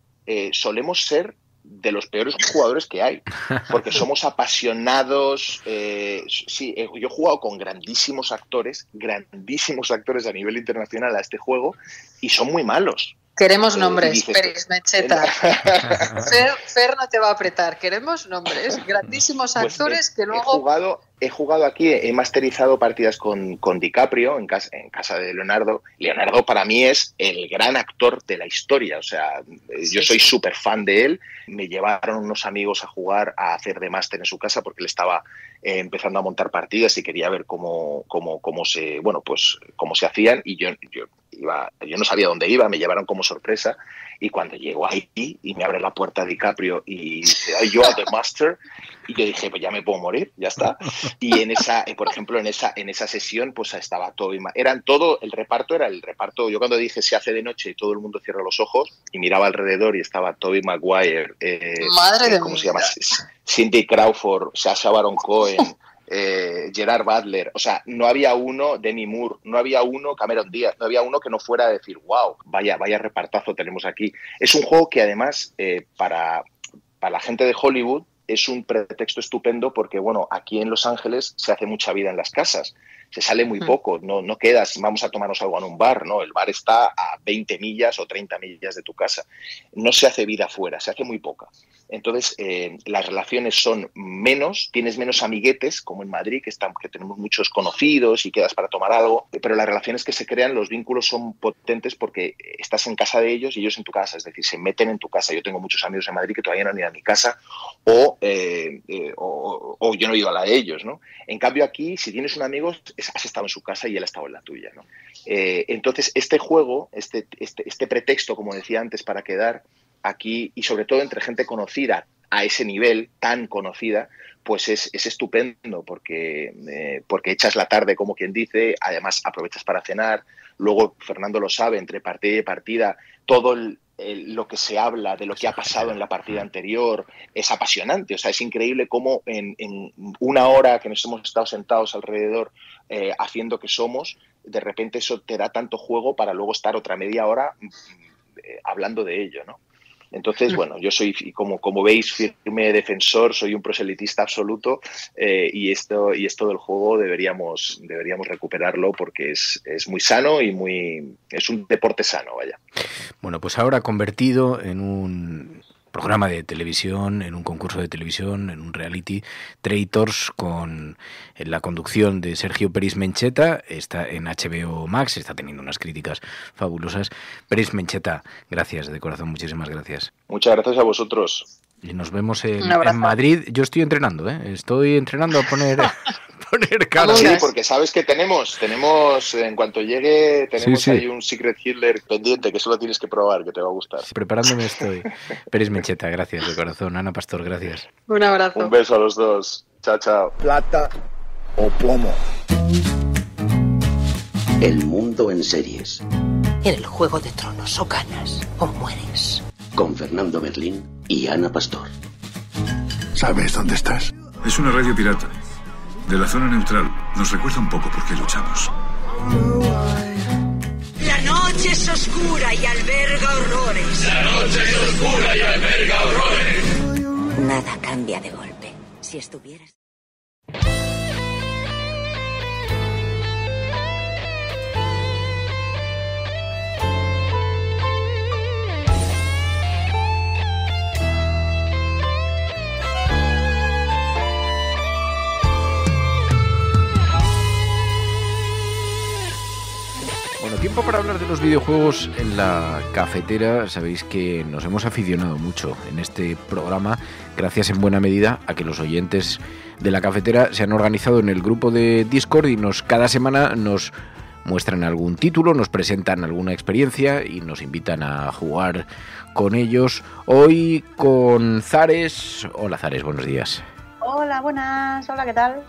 solemos ser de los peores jugadores que hay, porque somos apasionados. Sí, yo he jugado con grandísimos actores a nivel internacional a este juego y son muy malos. Queremos nombres, Peris Mencheta. Fer no te va a apretar. Queremos nombres. Grandísimos actores que luego... He jugado aquí, he masterizado partidas con DiCaprio en casa de Leonardo. Leonardo para mí es el gran actor de la historia. O sea, yo soy súper fan de él. Me llevaron unos amigos a jugar, a hacer de máster en su casa porque él estaba empezando a montar partidas y quería ver cómo se hacían. Y yo no sabía dónde iba, me llevaron como sorpresa. Y cuando llegó ahí y me abre la puerta DiCaprio y dice, "You are the master", y yo dije, pues ya me puedo morir, ya está. Y por ejemplo, en esa sesión, pues estaba todo, el reparto era el reparto. Yo cuando dije se hace de noche y todo el mundo cierra los ojos y miraba alrededor y estaba Tobey Maguire, ¿cómo se llama? Cindy Crawford, Sacha Baron Cohen, Gerard Butler, o sea, no había uno, Demi Moore, no había uno, Cameron Díaz, no había uno que no fuera a decir, wow, vaya repartazo tenemos aquí. Es un juego que además para la gente de Hollywood es un pretexto estupendo porque, bueno, aquí en Los Ángeles se hace mucha vida en las casas. Se sale muy poco, no quedas, vamos a tomarnos algo en un bar, no, el bar está a 20 millas o 30 millas de tu casa. No se hace vida afuera, se hace muy poca. Entonces, las relaciones son menos, tienes menos amiguetes, como en Madrid, que tenemos muchos conocidos y quedas para tomar algo, pero las relaciones que se crean, los vínculos son potentes porque estás en casa de ellos y ellos en tu casa, es decir, se meten en tu casa. Yo tengo muchos amigos en Madrid que todavía no han ido a mi casa o yo no he ido a la de ellos, ¿no? En cambio aquí, si tienes un amigo, has estado en su casa y él ha estado en la tuya, ¿no? Entonces, este juego, este pretexto, como decía antes, para quedar aquí, y sobre todo entre gente conocida a ese nivel, tan conocida, pues es estupendo porque echas la tarde, como quien dice, además aprovechas para cenar, luego Fernando lo sabe, entre partida y partida, todo lo que se habla de lo que ha pasado en la partida anterior es apasionante. O sea, es increíble cómo en una hora que nos hemos estado sentados alrededor haciendo que somos, de repente eso te da tanto juego para luego estar otra media hora hablando de ello, ¿no? Entonces, bueno, yo soy, como veis, firme defensor, soy un proselitista absoluto y esto del juego deberíamos recuperarlo porque es muy sano y es un deporte sano, vaya. Bueno, pues ahora convertido en un programa de televisión, en un concurso de televisión, en un reality, Traitors, con la conducción de Sergio Peris Mencheta, está en HBO Max, está teniendo unas críticas fabulosas. Peris Mencheta, gracias de corazón, muchísimas gracias. Muchas gracias a vosotros. Y nos vemos en Madrid. Yo estoy entrenando, estoy entrenando a poner cara. Sí, porque sabes que tenemos en cuanto llegue, tenemos ahí un Secret Hitler pendiente que solo tienes que probar, que te va a gustar. Preparándome estoy. Peris Mencheta, gracias de corazón. Ana Pastor, gracias. Un abrazo. Un beso a los dos. Chao, chao. Plata o plomo. El mundo en series. En el Juego de Tronos o ganas o mueres. Con Fernando Berlín y Ana Pastor. ¿Sabes dónde estás? Es una radio pirata. De la zona neutral. Nos recuerda un poco por qué luchamos. La noche es oscura y alberga horrores. La noche es oscura y alberga horrores. Nada cambia de golpe. Si estuvieras... Bueno, tiempo para hablar de los videojuegos en la cafetera. Sabéis que nos hemos aficionado mucho en este programa, gracias en buena medida a que los oyentes de la cafetera se han organizado en el grupo de Discord y cada semana nos muestran algún título, nos presentan alguna experiencia y nos invitan a jugar con ellos. Hoy con Zares. Hola Zares, buenos días. Hola, buenas. Hola, ¿qué tal?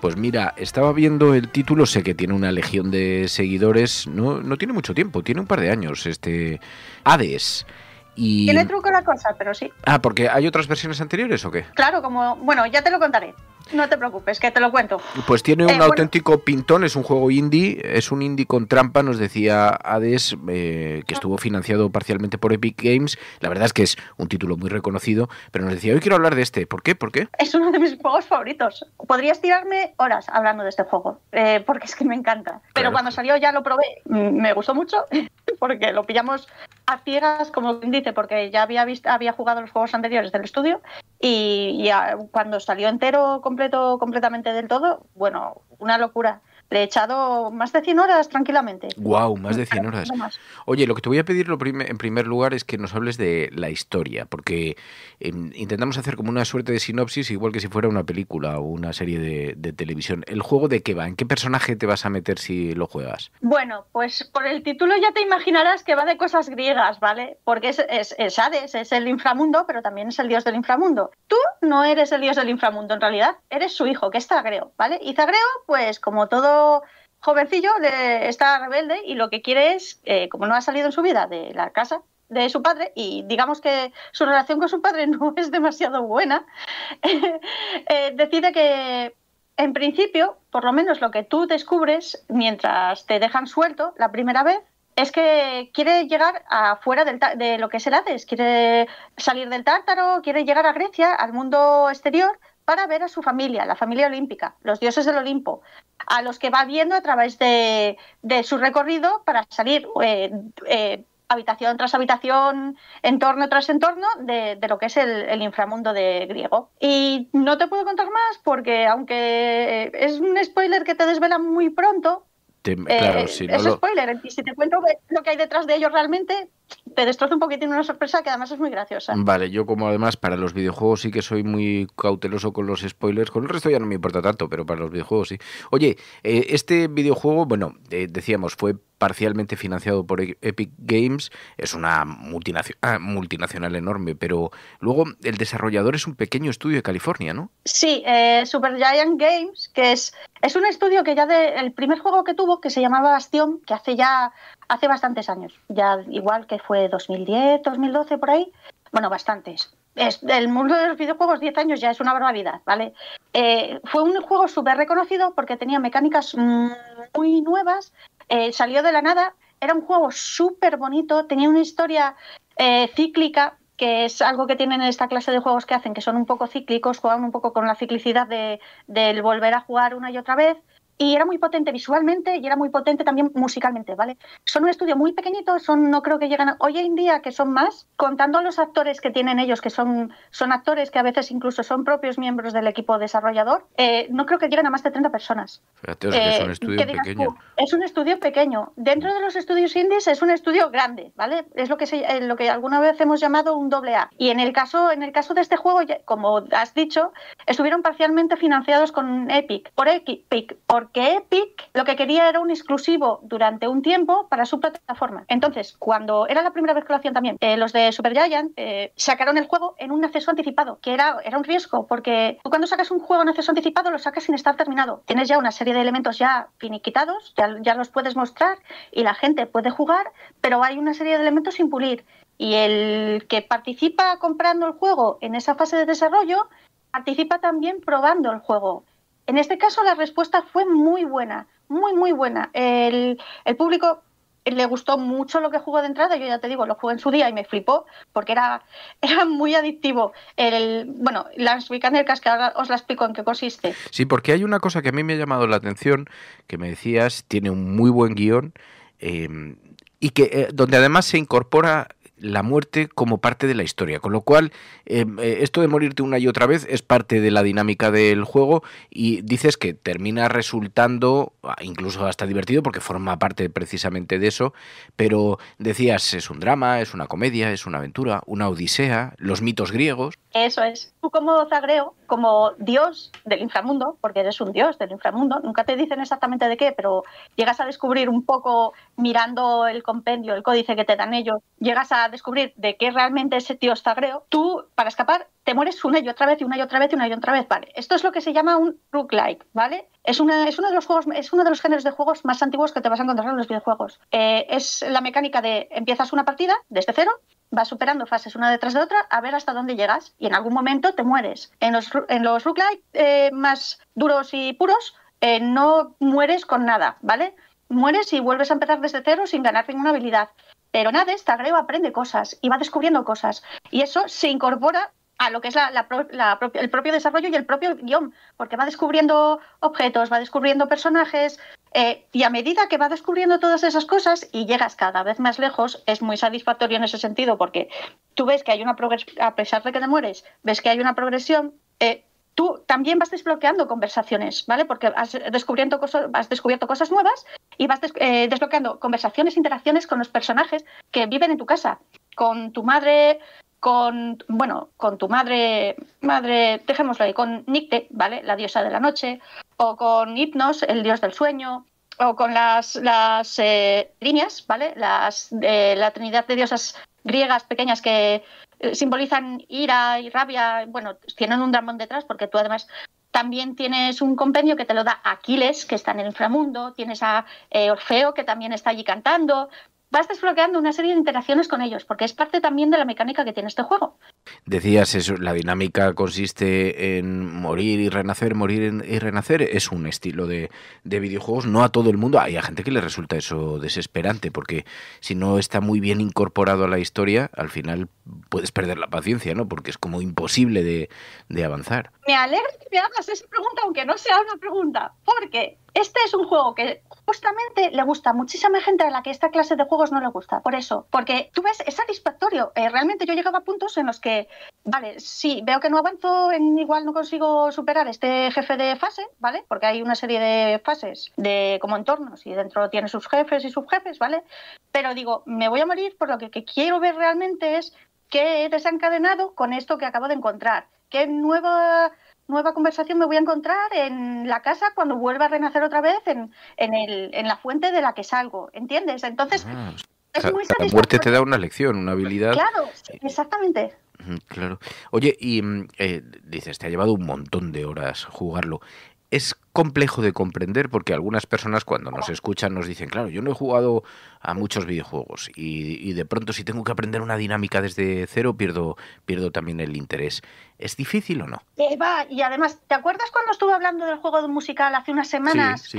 Pues mira, estaba viendo el título, sé que tiene una legión de seguidores, no tiene mucho tiempo, tiene un par de años, Hades. Y... Tiene truco la cosa, pero sí. Ah, ¿porque hay otras versiones anteriores o qué? Claro, bueno, ya te lo contaré. No te preocupes, que te lo cuento. Pues tiene un auténtico pintón, es un juego indie, es un indie con trampa, nos decía Hades, que estuvo financiado parcialmente por Epic Games. La verdad es que es un título muy reconocido, pero nos decía, hoy quiero hablar de este. ¿Por qué? Es uno de mis juegos favoritos. Podrías tirarme horas hablando de este juego, porque es que me encanta. Pero cuando salió ya lo probé, me gustó mucho, porque lo pillamos a ciegas, como quien dice, porque ya había jugado los juegos anteriores del estudio, y cuando salió entero, completamente del todo, bueno, una locura. Le he echado más de 100 horas tranquilamente. ¡Guau! Más de 100 horas. Oye, lo que te voy a pedir en primer lugar es que nos hables de la historia, porque intentamos hacer como una suerte de sinopsis, igual que si fuera una película o una serie de televisión. ¿El juego de qué va? ¿En qué personaje te vas a meter si lo juegas? Bueno, pues por el título ya te imaginarás que va de cosas griegas, ¿vale? Porque es Hades, es el inframundo, pero también es el dios del inframundo. Tú no eres el dios del inframundo, en realidad eres su hijo, que es Zagreo, ¿vale? Y Zagreo, pues como todo jovencillo, está rebelde y lo que quiere es, como no ha salido en su vida de la casa de su padre, y digamos que su relación con su padre no es demasiado buena, decide que, en principio, por lo menos lo que tú descubres mientras te dejan suelto la primera vez, es que quiere llegar afuera de lo que es el Hades, quiere salir del Tártaro, quiere llegar a Grecia, al mundo exterior, para ver a su familia, la familia olímpica, los dioses del Olimpo, a los que va viendo a través de su recorrido para salir habitación tras habitación, entorno tras entorno de lo que es el inframundo griego. Y no te puedo contar más porque, aunque es un spoiler que te desvela muy pronto, claro, si no es spoiler, y si te cuento lo que hay detrás de ellos realmente, te destroza un poquitín una sorpresa que además es muy graciosa. Vale, yo como además para los videojuegos sí que soy muy cauteloso con los spoilers, con el resto ya no me importa tanto, pero para los videojuegos sí. Oye, este videojuego, bueno, decíamos, fue parcialmente financiado por Epic Games, es una multinacional enorme, pero luego el desarrollador es un pequeño estudio de California, ¿no? Sí, Supergiant Games, que es un estudio que ya el primer juego que tuvo, que se llamaba Bastion, que hace bastantes años, ya igual que fue 2010, 2012, por ahí, bueno, bastantes. El mundo de los videojuegos, 10 años ya es una barbaridad, ¿vale? Fue un juego súper reconocido porque tenía mecánicas muy nuevas, salió de la nada, era un juego súper bonito, tenía una historia cíclica, que es algo que tienen en esta clase de juegos que hacen, que son un poco cíclicos, juegan un poco con la ciclicidad del volver a jugar una y otra vez. Y era muy potente visualmente y era muy potente también musicalmente, ¿vale? Son un estudio muy pequeñito, no creo que llegan hoy en día, que son más, contando a los actores que tienen ellos, que son actores que a veces incluso son propios miembros del equipo desarrollador, no creo que lleguen a más de 30 personas. Fíjate, o sea, que es un estudio pequeño. Es un estudio pequeño. Dentro de los estudios indies es un estudio grande, ¿vale? Es lo que alguna vez hemos llamado un AA. Y en el caso de este juego, como has dicho, estuvieron parcialmente financiados con Epic, porque Epic lo que quería era un exclusivo durante un tiempo para su plataforma. Entonces, cuando era la primera vez que lo hacían también, los de Supergiant sacaron el juego en un acceso anticipado, que era un riesgo, porque tú cuando sacas un juego en acceso anticipado lo sacas sin estar terminado. Tienes ya una serie de elementos ya finiquitados, ya los puedes mostrar y la gente puede jugar, pero hay una serie de elementos sin pulir. Y el que participa comprando el juego en esa fase de desarrollo participa también probando el juego. En este caso la respuesta fue muy buena, muy buena. El público le gustó mucho lo que jugó de entrada, yo ya te digo, lo jugué en su día y me flipó porque era muy adictivo. Lance Weekender, que ahora os la explico en qué consiste. Sí, porque hay una cosa que a mí me ha llamado la atención, que me decías, tiene un muy buen guión y que donde además se incorpora la muerte como parte de la historia, con lo cual esto de morirte una y otra vez es parte de la dinámica del juego y dices que termina resultando incluso hasta divertido porque forma parte precisamente de eso, pero decías, es un drama, es una comedia, es una aventura, una odisea, los mitos griegos. Eso es. Tú como Zagreo, como dios del inframundo, porque eres un dios del inframundo, nunca te dicen exactamente de qué, pero llegas a descubrir un poco mirando el compendio, el códice que te dan ellos, llegas a descubrir de qué realmente es ese dios Zagreo. Tú, para escapar, te mueres una y otra vez, y una y otra vez, y una y otra vez, ¿vale? Esto es lo que se llama un roguelike, ¿vale? Es uno de los géneros de juegos más antiguos que te vas a encontrar en los videojuegos. Es la mecánica de empiezas una partida desde cero, vas superando fases una detrás de otra a ver hasta dónde llegas y en algún momento te mueres. En los roguelike más duros y puros no mueres con nada, ¿vale? Mueres y vuelves a empezar desde cero sin ganar ninguna habilidad. Pero en Hades, Zagreo aprende cosas y va descubriendo cosas y eso se incorpora a lo que es el propio desarrollo y el propio guión, porque va descubriendo objetos, va descubriendo personajes, y a medida que va descubriendo todas esas cosas y llegas cada vez más lejos, es muy satisfactorio en ese sentido, porque tú ves que hay una progresión, a pesar de que te mueres, ves que hay una progresión, tú también vas desbloqueando conversaciones, ¿vale? Porque has descubierto cosas nuevas y vas desbloqueando conversaciones, interacciones con los personajes que viven en tu casa, con tu madre, con tu madre, dejémoslo ahí, con Nicte, ¿vale? La diosa de la noche, o con Hypnos, el dios del sueño, o con las líneas, ¿vale? La trinidad de diosas griegas pequeñas que simbolizan ira y rabia. Bueno, tienen un dragón detrás porque tú además también tienes un compendio que te lo da Aquiles, que está en el inframundo, tienes a Orfeo, que también está allí cantando. Vas desbloqueando una serie de interacciones con ellos, porque es parte también de la mecánica que tiene este juego. Decías eso, la dinámica consiste en morir y renacer, es un estilo de videojuegos, no a todo el mundo, hay a gente que le resulta eso desesperante, porque si no está muy bien incorporado a la historia, al final puedes perder la paciencia, ¿no? Porque es como imposible de avanzar. Me alegra que me hagas esa pregunta, aunque no sea una pregunta, porque este es un juego que justamente le gusta a muchísima gente a la que esta clase de juegos no le gusta. Por eso, porque tú ves, es satisfactorio. Realmente yo llegaba a puntos en los que, vale, sí, veo que no avanzo, igual no consigo superar este jefe de fase, ¿vale? Porque hay una serie de fases de como entornos y dentro tiene sus jefes y subjefes, ¿vale? Pero digo, me voy a morir, por lo que quiero ver realmente es qué he desencadenado con esto que acabo de encontrar. ¿Qué nueva conversación me voy a encontrar en la casa cuando vuelva a renacer otra vez en la fuente de la que salgo? ¿Entiendes? Entonces, es muy satisfactorio. La muerte te da una lección, una habilidad. Claro, exactamente. Claro. Oye, y dices, te ha llevado un montón de horas jugarlo. Es complejo de comprender porque algunas personas cuando nos escuchan nos dicen, claro, yo no he jugado a muchos videojuegos y de pronto si tengo que aprender una dinámica desde cero pierdo también el interés. ¿Es difícil o no? Y además, ¿te acuerdas cuando estuve hablando del juego musical hace unas semanas? Sí,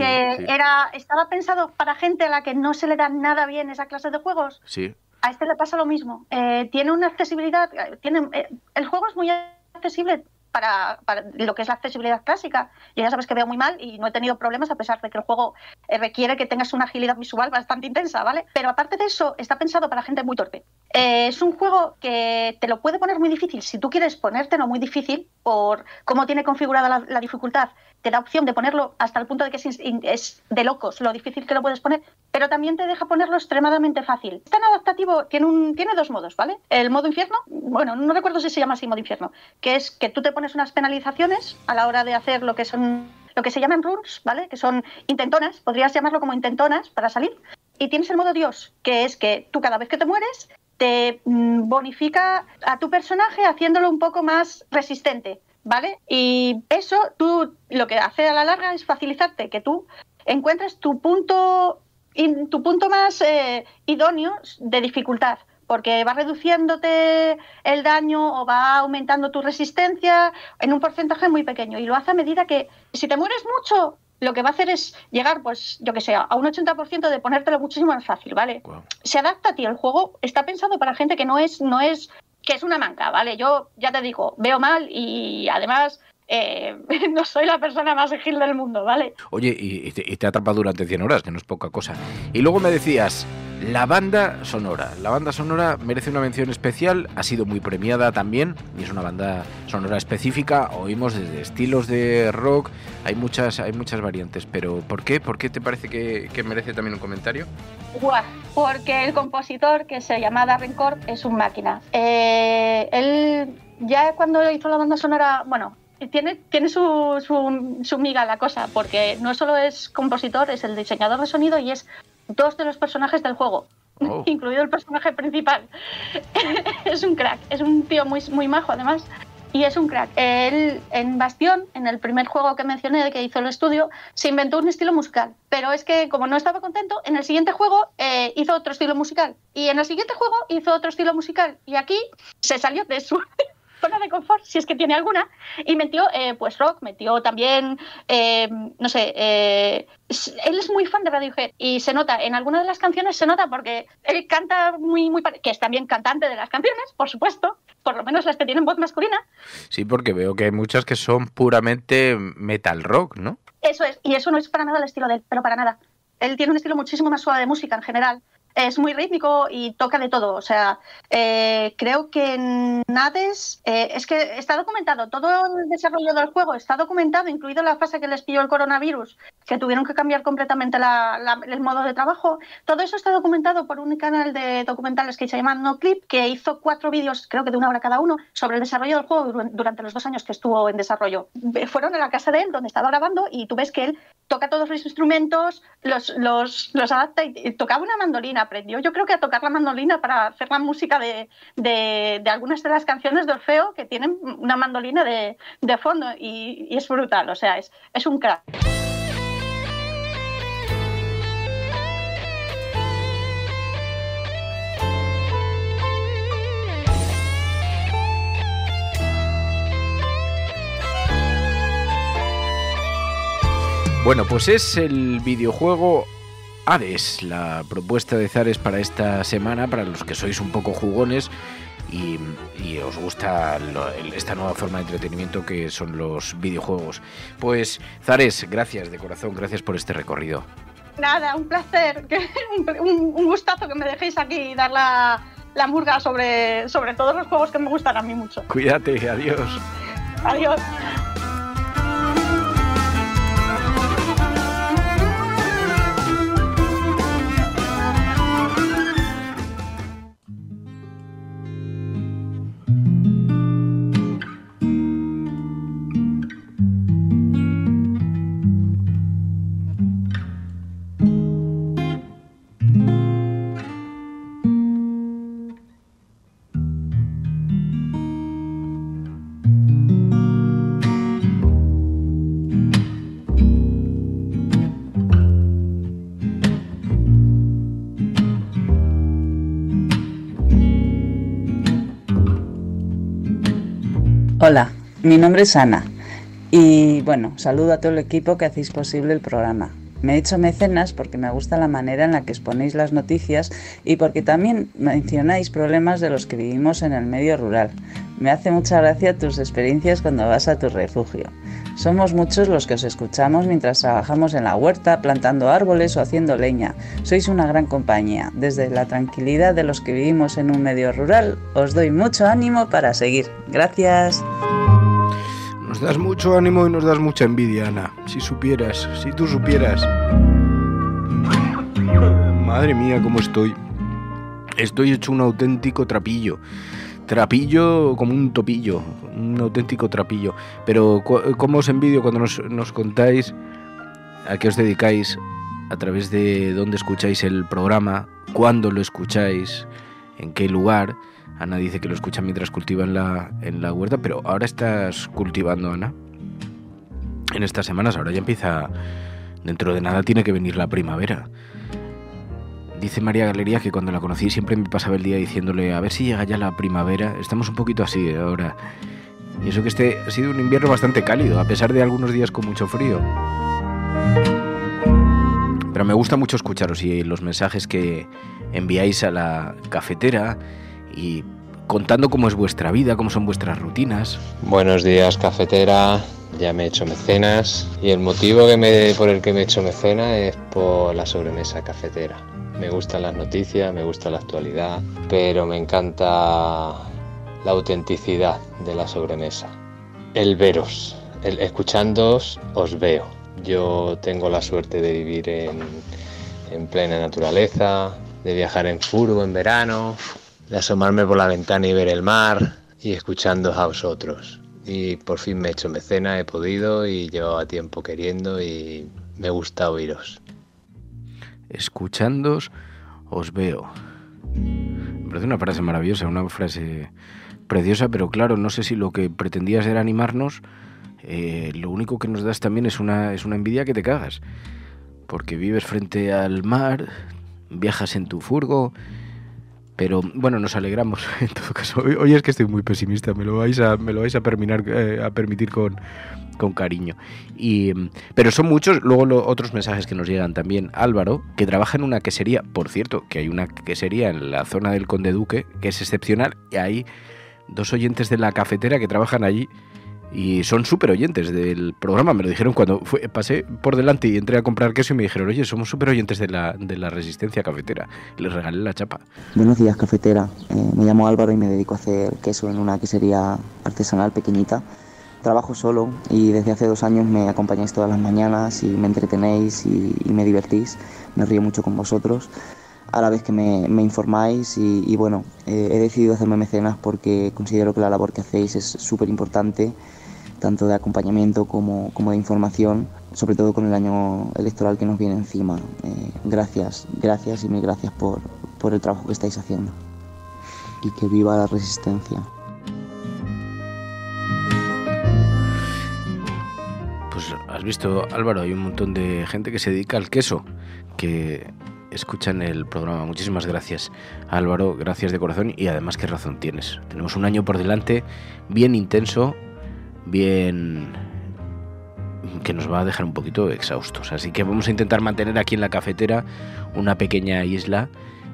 estaba pensado para gente a la que no se le da nada bien esa clase de juegos. Sí. A este le pasa lo mismo. Tiene una accesibilidad, el juego es muy accesible para lo que es la accesibilidad clásica. Yo ya sabes que veo muy mal y no he tenido problemas a pesar de que el juego requiere que tengas una agilidad visual bastante intensa, ¿vale? Pero aparte de eso, está pensado para gente muy torpe. Es un juego que te lo puede poner muy difícil. Si tú quieres ponértelo muy difícil por cómo tiene configurada la dificultad, te da opción de ponerlo hasta el punto de que es de locos lo difícil que lo puedes poner, pero también te deja ponerlo extremadamente fácil. Tan adaptativo, tiene dos modos, ¿vale? El modo infierno, bueno, no recuerdo si se llama así modo infierno, que es que tú te pones unas penalizaciones a la hora de hacer lo que se llaman runs, ¿vale? Que son intentonas, podrías llamarlo como intentonas para salir. Y tienes el modo Dios, que es que tú cada vez que te mueres te bonifica a tu personaje haciéndolo un poco más resistente, ¿vale? Y eso tú lo que hace a la larga es facilitarte que tú encuentres tu punto más idóneo de dificultad, porque va reduciéndote el daño o va aumentando tu resistencia en un porcentaje muy pequeño y lo hace a medida que si te mueres mucho lo que va a hacer es llegar, pues, yo que sé, a un 80% de ponértelo muchísimo más fácil, ¿vale? Wow. Se adapta a ti, el juego está pensado para gente que no es que es una manca, ¿vale? Yo ya te digo, veo mal y además no soy la persona más ágil del mundo, ¿vale? Oye, y te ha atrapado durante 100 horas, que no es poca cosa. Y luego me decías, la banda sonora. La banda sonora merece una mención especial, ha sido muy premiada también, y es una banda sonora específica. Oímos desde estilos de rock, hay muchas variantes, pero ¿por qué? ¿Por qué te parece que merece también un comentario? Porque el compositor, que se llama Darren Korb, es un máquina. Él ya cuando hizo la banda sonora, bueno, tiene su miga la cosa, porque no solo es compositor, es el diseñador de sonido y es 2 de los personajes del juego, incluido el personaje principal. Es un crack, es un tío muy, muy majo además, y es un crack. Él en Bastion, en el primer juego que mencioné que hizo el estudio, se inventó un estilo musical, pero es que como no estaba contento, en el siguiente juego hizo otro estilo musical, y en el siguiente juego hizo otro estilo musical, y aquí se salió de su zona de confort, si es que tiene alguna, y metió pues rock, metió también, no sé, él es muy fan de Radiohead y se nota, en alguna de las canciones se nota porque él canta muy, que es también cantante de las canciones, por supuesto, por lo menos las que tienen voz masculina. Sí, porque veo que hay muchas que son puramente metal rock, ¿no? Eso es, y eso no es para nada el estilo de él, pero para nada. Él tiene un estilo muchísimo más suave de música en general. Es muy rítmico y toca de todo. O sea, creo que en Hades es que está documentado, todo el desarrollo del juego está documentado, incluido la fase que les pilló el coronavirus, que tuvieron que cambiar completamente el modo de trabajo. Todo eso está documentado por un canal de documentales que se llama NoClip, que hizo 4 vídeos, creo que de 1 hora cada uno, sobre el desarrollo del juego durante los 2 años que estuvo en desarrollo. Fueron a la casa de él, donde estaba grabando, y tú ves que él toca todos los instrumentos, los adapta y tocaba una mandolina. Aprendió, yo creo que a tocar la mandolina para hacer la música de algunas de las canciones de Orfeo, que tienen una mandolina de fondo, y es brutal, o sea, es un crack. Bueno, pues es el videojuego Hades, la propuesta de Zares para esta semana, para los que sois un poco jugones y os gusta esta nueva forma de entretenimiento que son los videojuegos. Pues Zares, gracias de corazón, gracias por este recorrido. Nada, un placer, un gustazo que me dejéis aquí dar la murga sobre todos los juegos que me gustan a mí mucho. Cuídate, adiós. Adiós. Hola, mi nombre es Ana y bueno, saludo a todo el equipo que hacéis posible el programa. Me he hecho mecenas porque me gusta la manera en la que exponéis las noticias y porque también mencionáis problemas de los que vivimos en el medio rural. Me hace mucha gracia tus experiencias cuando vas a tu refugio. Somos muchos los que os escuchamos mientras trabajamos en la huerta, plantando árboles o haciendo leña. Sois una gran compañía. Desde la tranquilidad de los que vivimos en un medio rural, os doy mucho ánimo para seguir. Gracias. Nos das mucho ánimo y nos das mucha envidia, Ana. Si supieras, si tú supieras. Madre mía, cómo estoy. Estoy hecho un auténtico trapillo. Trapillo como un topillo, un auténtico trapillo. Pero cómo os envidio cuando nos contáis a qué os dedicáis, a través de dónde escucháis el programa, cuándo lo escucháis, en qué lugar. Ana dice que lo escucha mientras cultiva en la huerta, pero ahora estás cultivando, Ana. En estas semanas, ahora ya empieza, dentro de nada tiene que venir la primavera. Dice María Galería que cuando la conocí siempre me pasaba el día diciéndole a ver si llega ya la primavera. Estamos un poquito así ahora. Y eso que este ha sido un invierno bastante cálido, a pesar de algunos días con mucho frío. Pero me gusta mucho escucharos y los mensajes que enviáis a la cafetera y contando cómo es vuestra vida, cómo son vuestras rutinas. Buenos días, cafetera. Ya me he hecho mecenas y el motivo por el que me he hecho mecenas es por la sobremesa cafetera. Me gustan las noticias, me gusta la actualidad, pero me encanta la autenticidad de la sobremesa. El veros, el escuchándoos os veo. Yo tengo la suerte de vivir en plena naturaleza, de viajar en furgo en verano, de asomarme por la ventana y ver el mar y escuchándoos a vosotros. Y por fin me he hecho mecenas, he podido y llevaba tiempo queriendo y me gusta oíros. Escuchándoos os veo. Me parece una frase maravillosa, una frase preciosa, pero claro, no sé si lo que pretendías era animarnos. Lo único que nos das también es una envidia que te cagas, porque vives frente al mar, viajas en tu furgo, pero bueno, nos alegramos en todo caso. Hoy es que estoy muy pesimista, me lo vais a permitir con cariño. Pero son muchos luego otros mensajes que nos llegan también. Álvaro, que trabaja en una quesería, por cierto, que hay una quesería en la zona del Conde Duque que es excepcional, y hay 2 oyentes de la cafetera que trabajan allí y son súper oyentes del programa. Me lo dijeron cuando pasé por delante y entré a comprar queso y me dijeron: oye, somos súper oyentes de la Resistencia Cafetera. Les regalé la chapa. Buenos días, cafetera. Me llamo Álvaro y me dedico a hacer queso en una quesería artesanal pequeñita. Trabajo solo y desde hace 2 años me acompañáis todas las mañanas y me entretenéis y me divertís. Me río mucho con vosotros, a la vez que me informáis y bueno, he decidido hacerme mecenas porque considero que la labor que hacéis es súper importante, tanto de acompañamiento como de información, sobre todo con el año electoral que nos viene encima. Gracias y mil gracias por el trabajo que estáis haciendo. Y que viva la Resistencia. Pues has visto, Álvaro, hay un montón de gente que se dedica al queso, que escuchan el programa. Muchísimas gracias, Álvaro, gracias de corazón, y además qué razón tienes. Tenemos un año por delante bien intenso, bien que nos va a dejar un poquito exhaustos, así que vamos a intentar mantener aquí en la cafetera una pequeña isla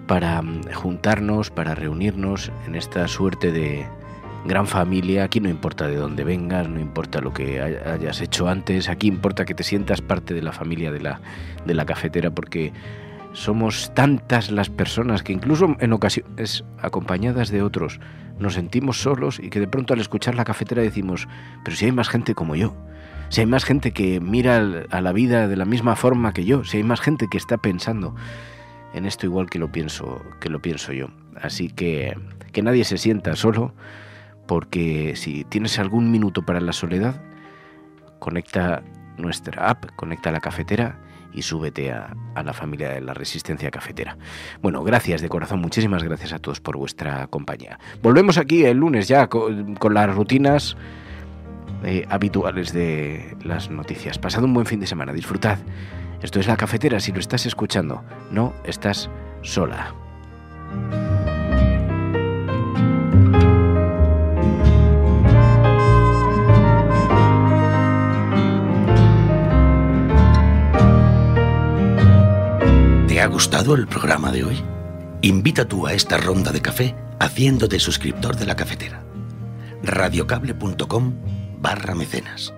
para juntarnos, para reunirnos en esta suerte de gran familia. Aquí no importa de dónde vengas, no importa lo que hayas hecho antes, aquí importa que te sientas parte de la familia de la cafetera, porque somos tantas las personas que incluso en ocasiones acompañadas de otros nos sentimos solos, y que de pronto al escuchar la cafetera decimos: pero si hay más gente como yo, si hay más gente que mira a la vida de la misma forma que yo, si hay más gente que está pensando en esto igual que lo pienso yo. Así que nadie se sienta solo, porque si tienes algún minuto para la soledad, conecta nuestra app, conecta la cafetera y súbete a la familia de la Resistencia Cafetera. Bueno, gracias de corazón, muchísimas gracias a todos por vuestra compañía. Volvemos aquí el lunes ya con las rutinas habituales de las noticias. Pasad un buen fin de semana, disfrutad. Esto es La Cafetera, si lo estás escuchando, no estás sola. ¿Te ha gustado el programa de hoy? Invita tú a esta ronda de café haciéndote suscriptor de La Cafetera. radiocable.com/mecenas.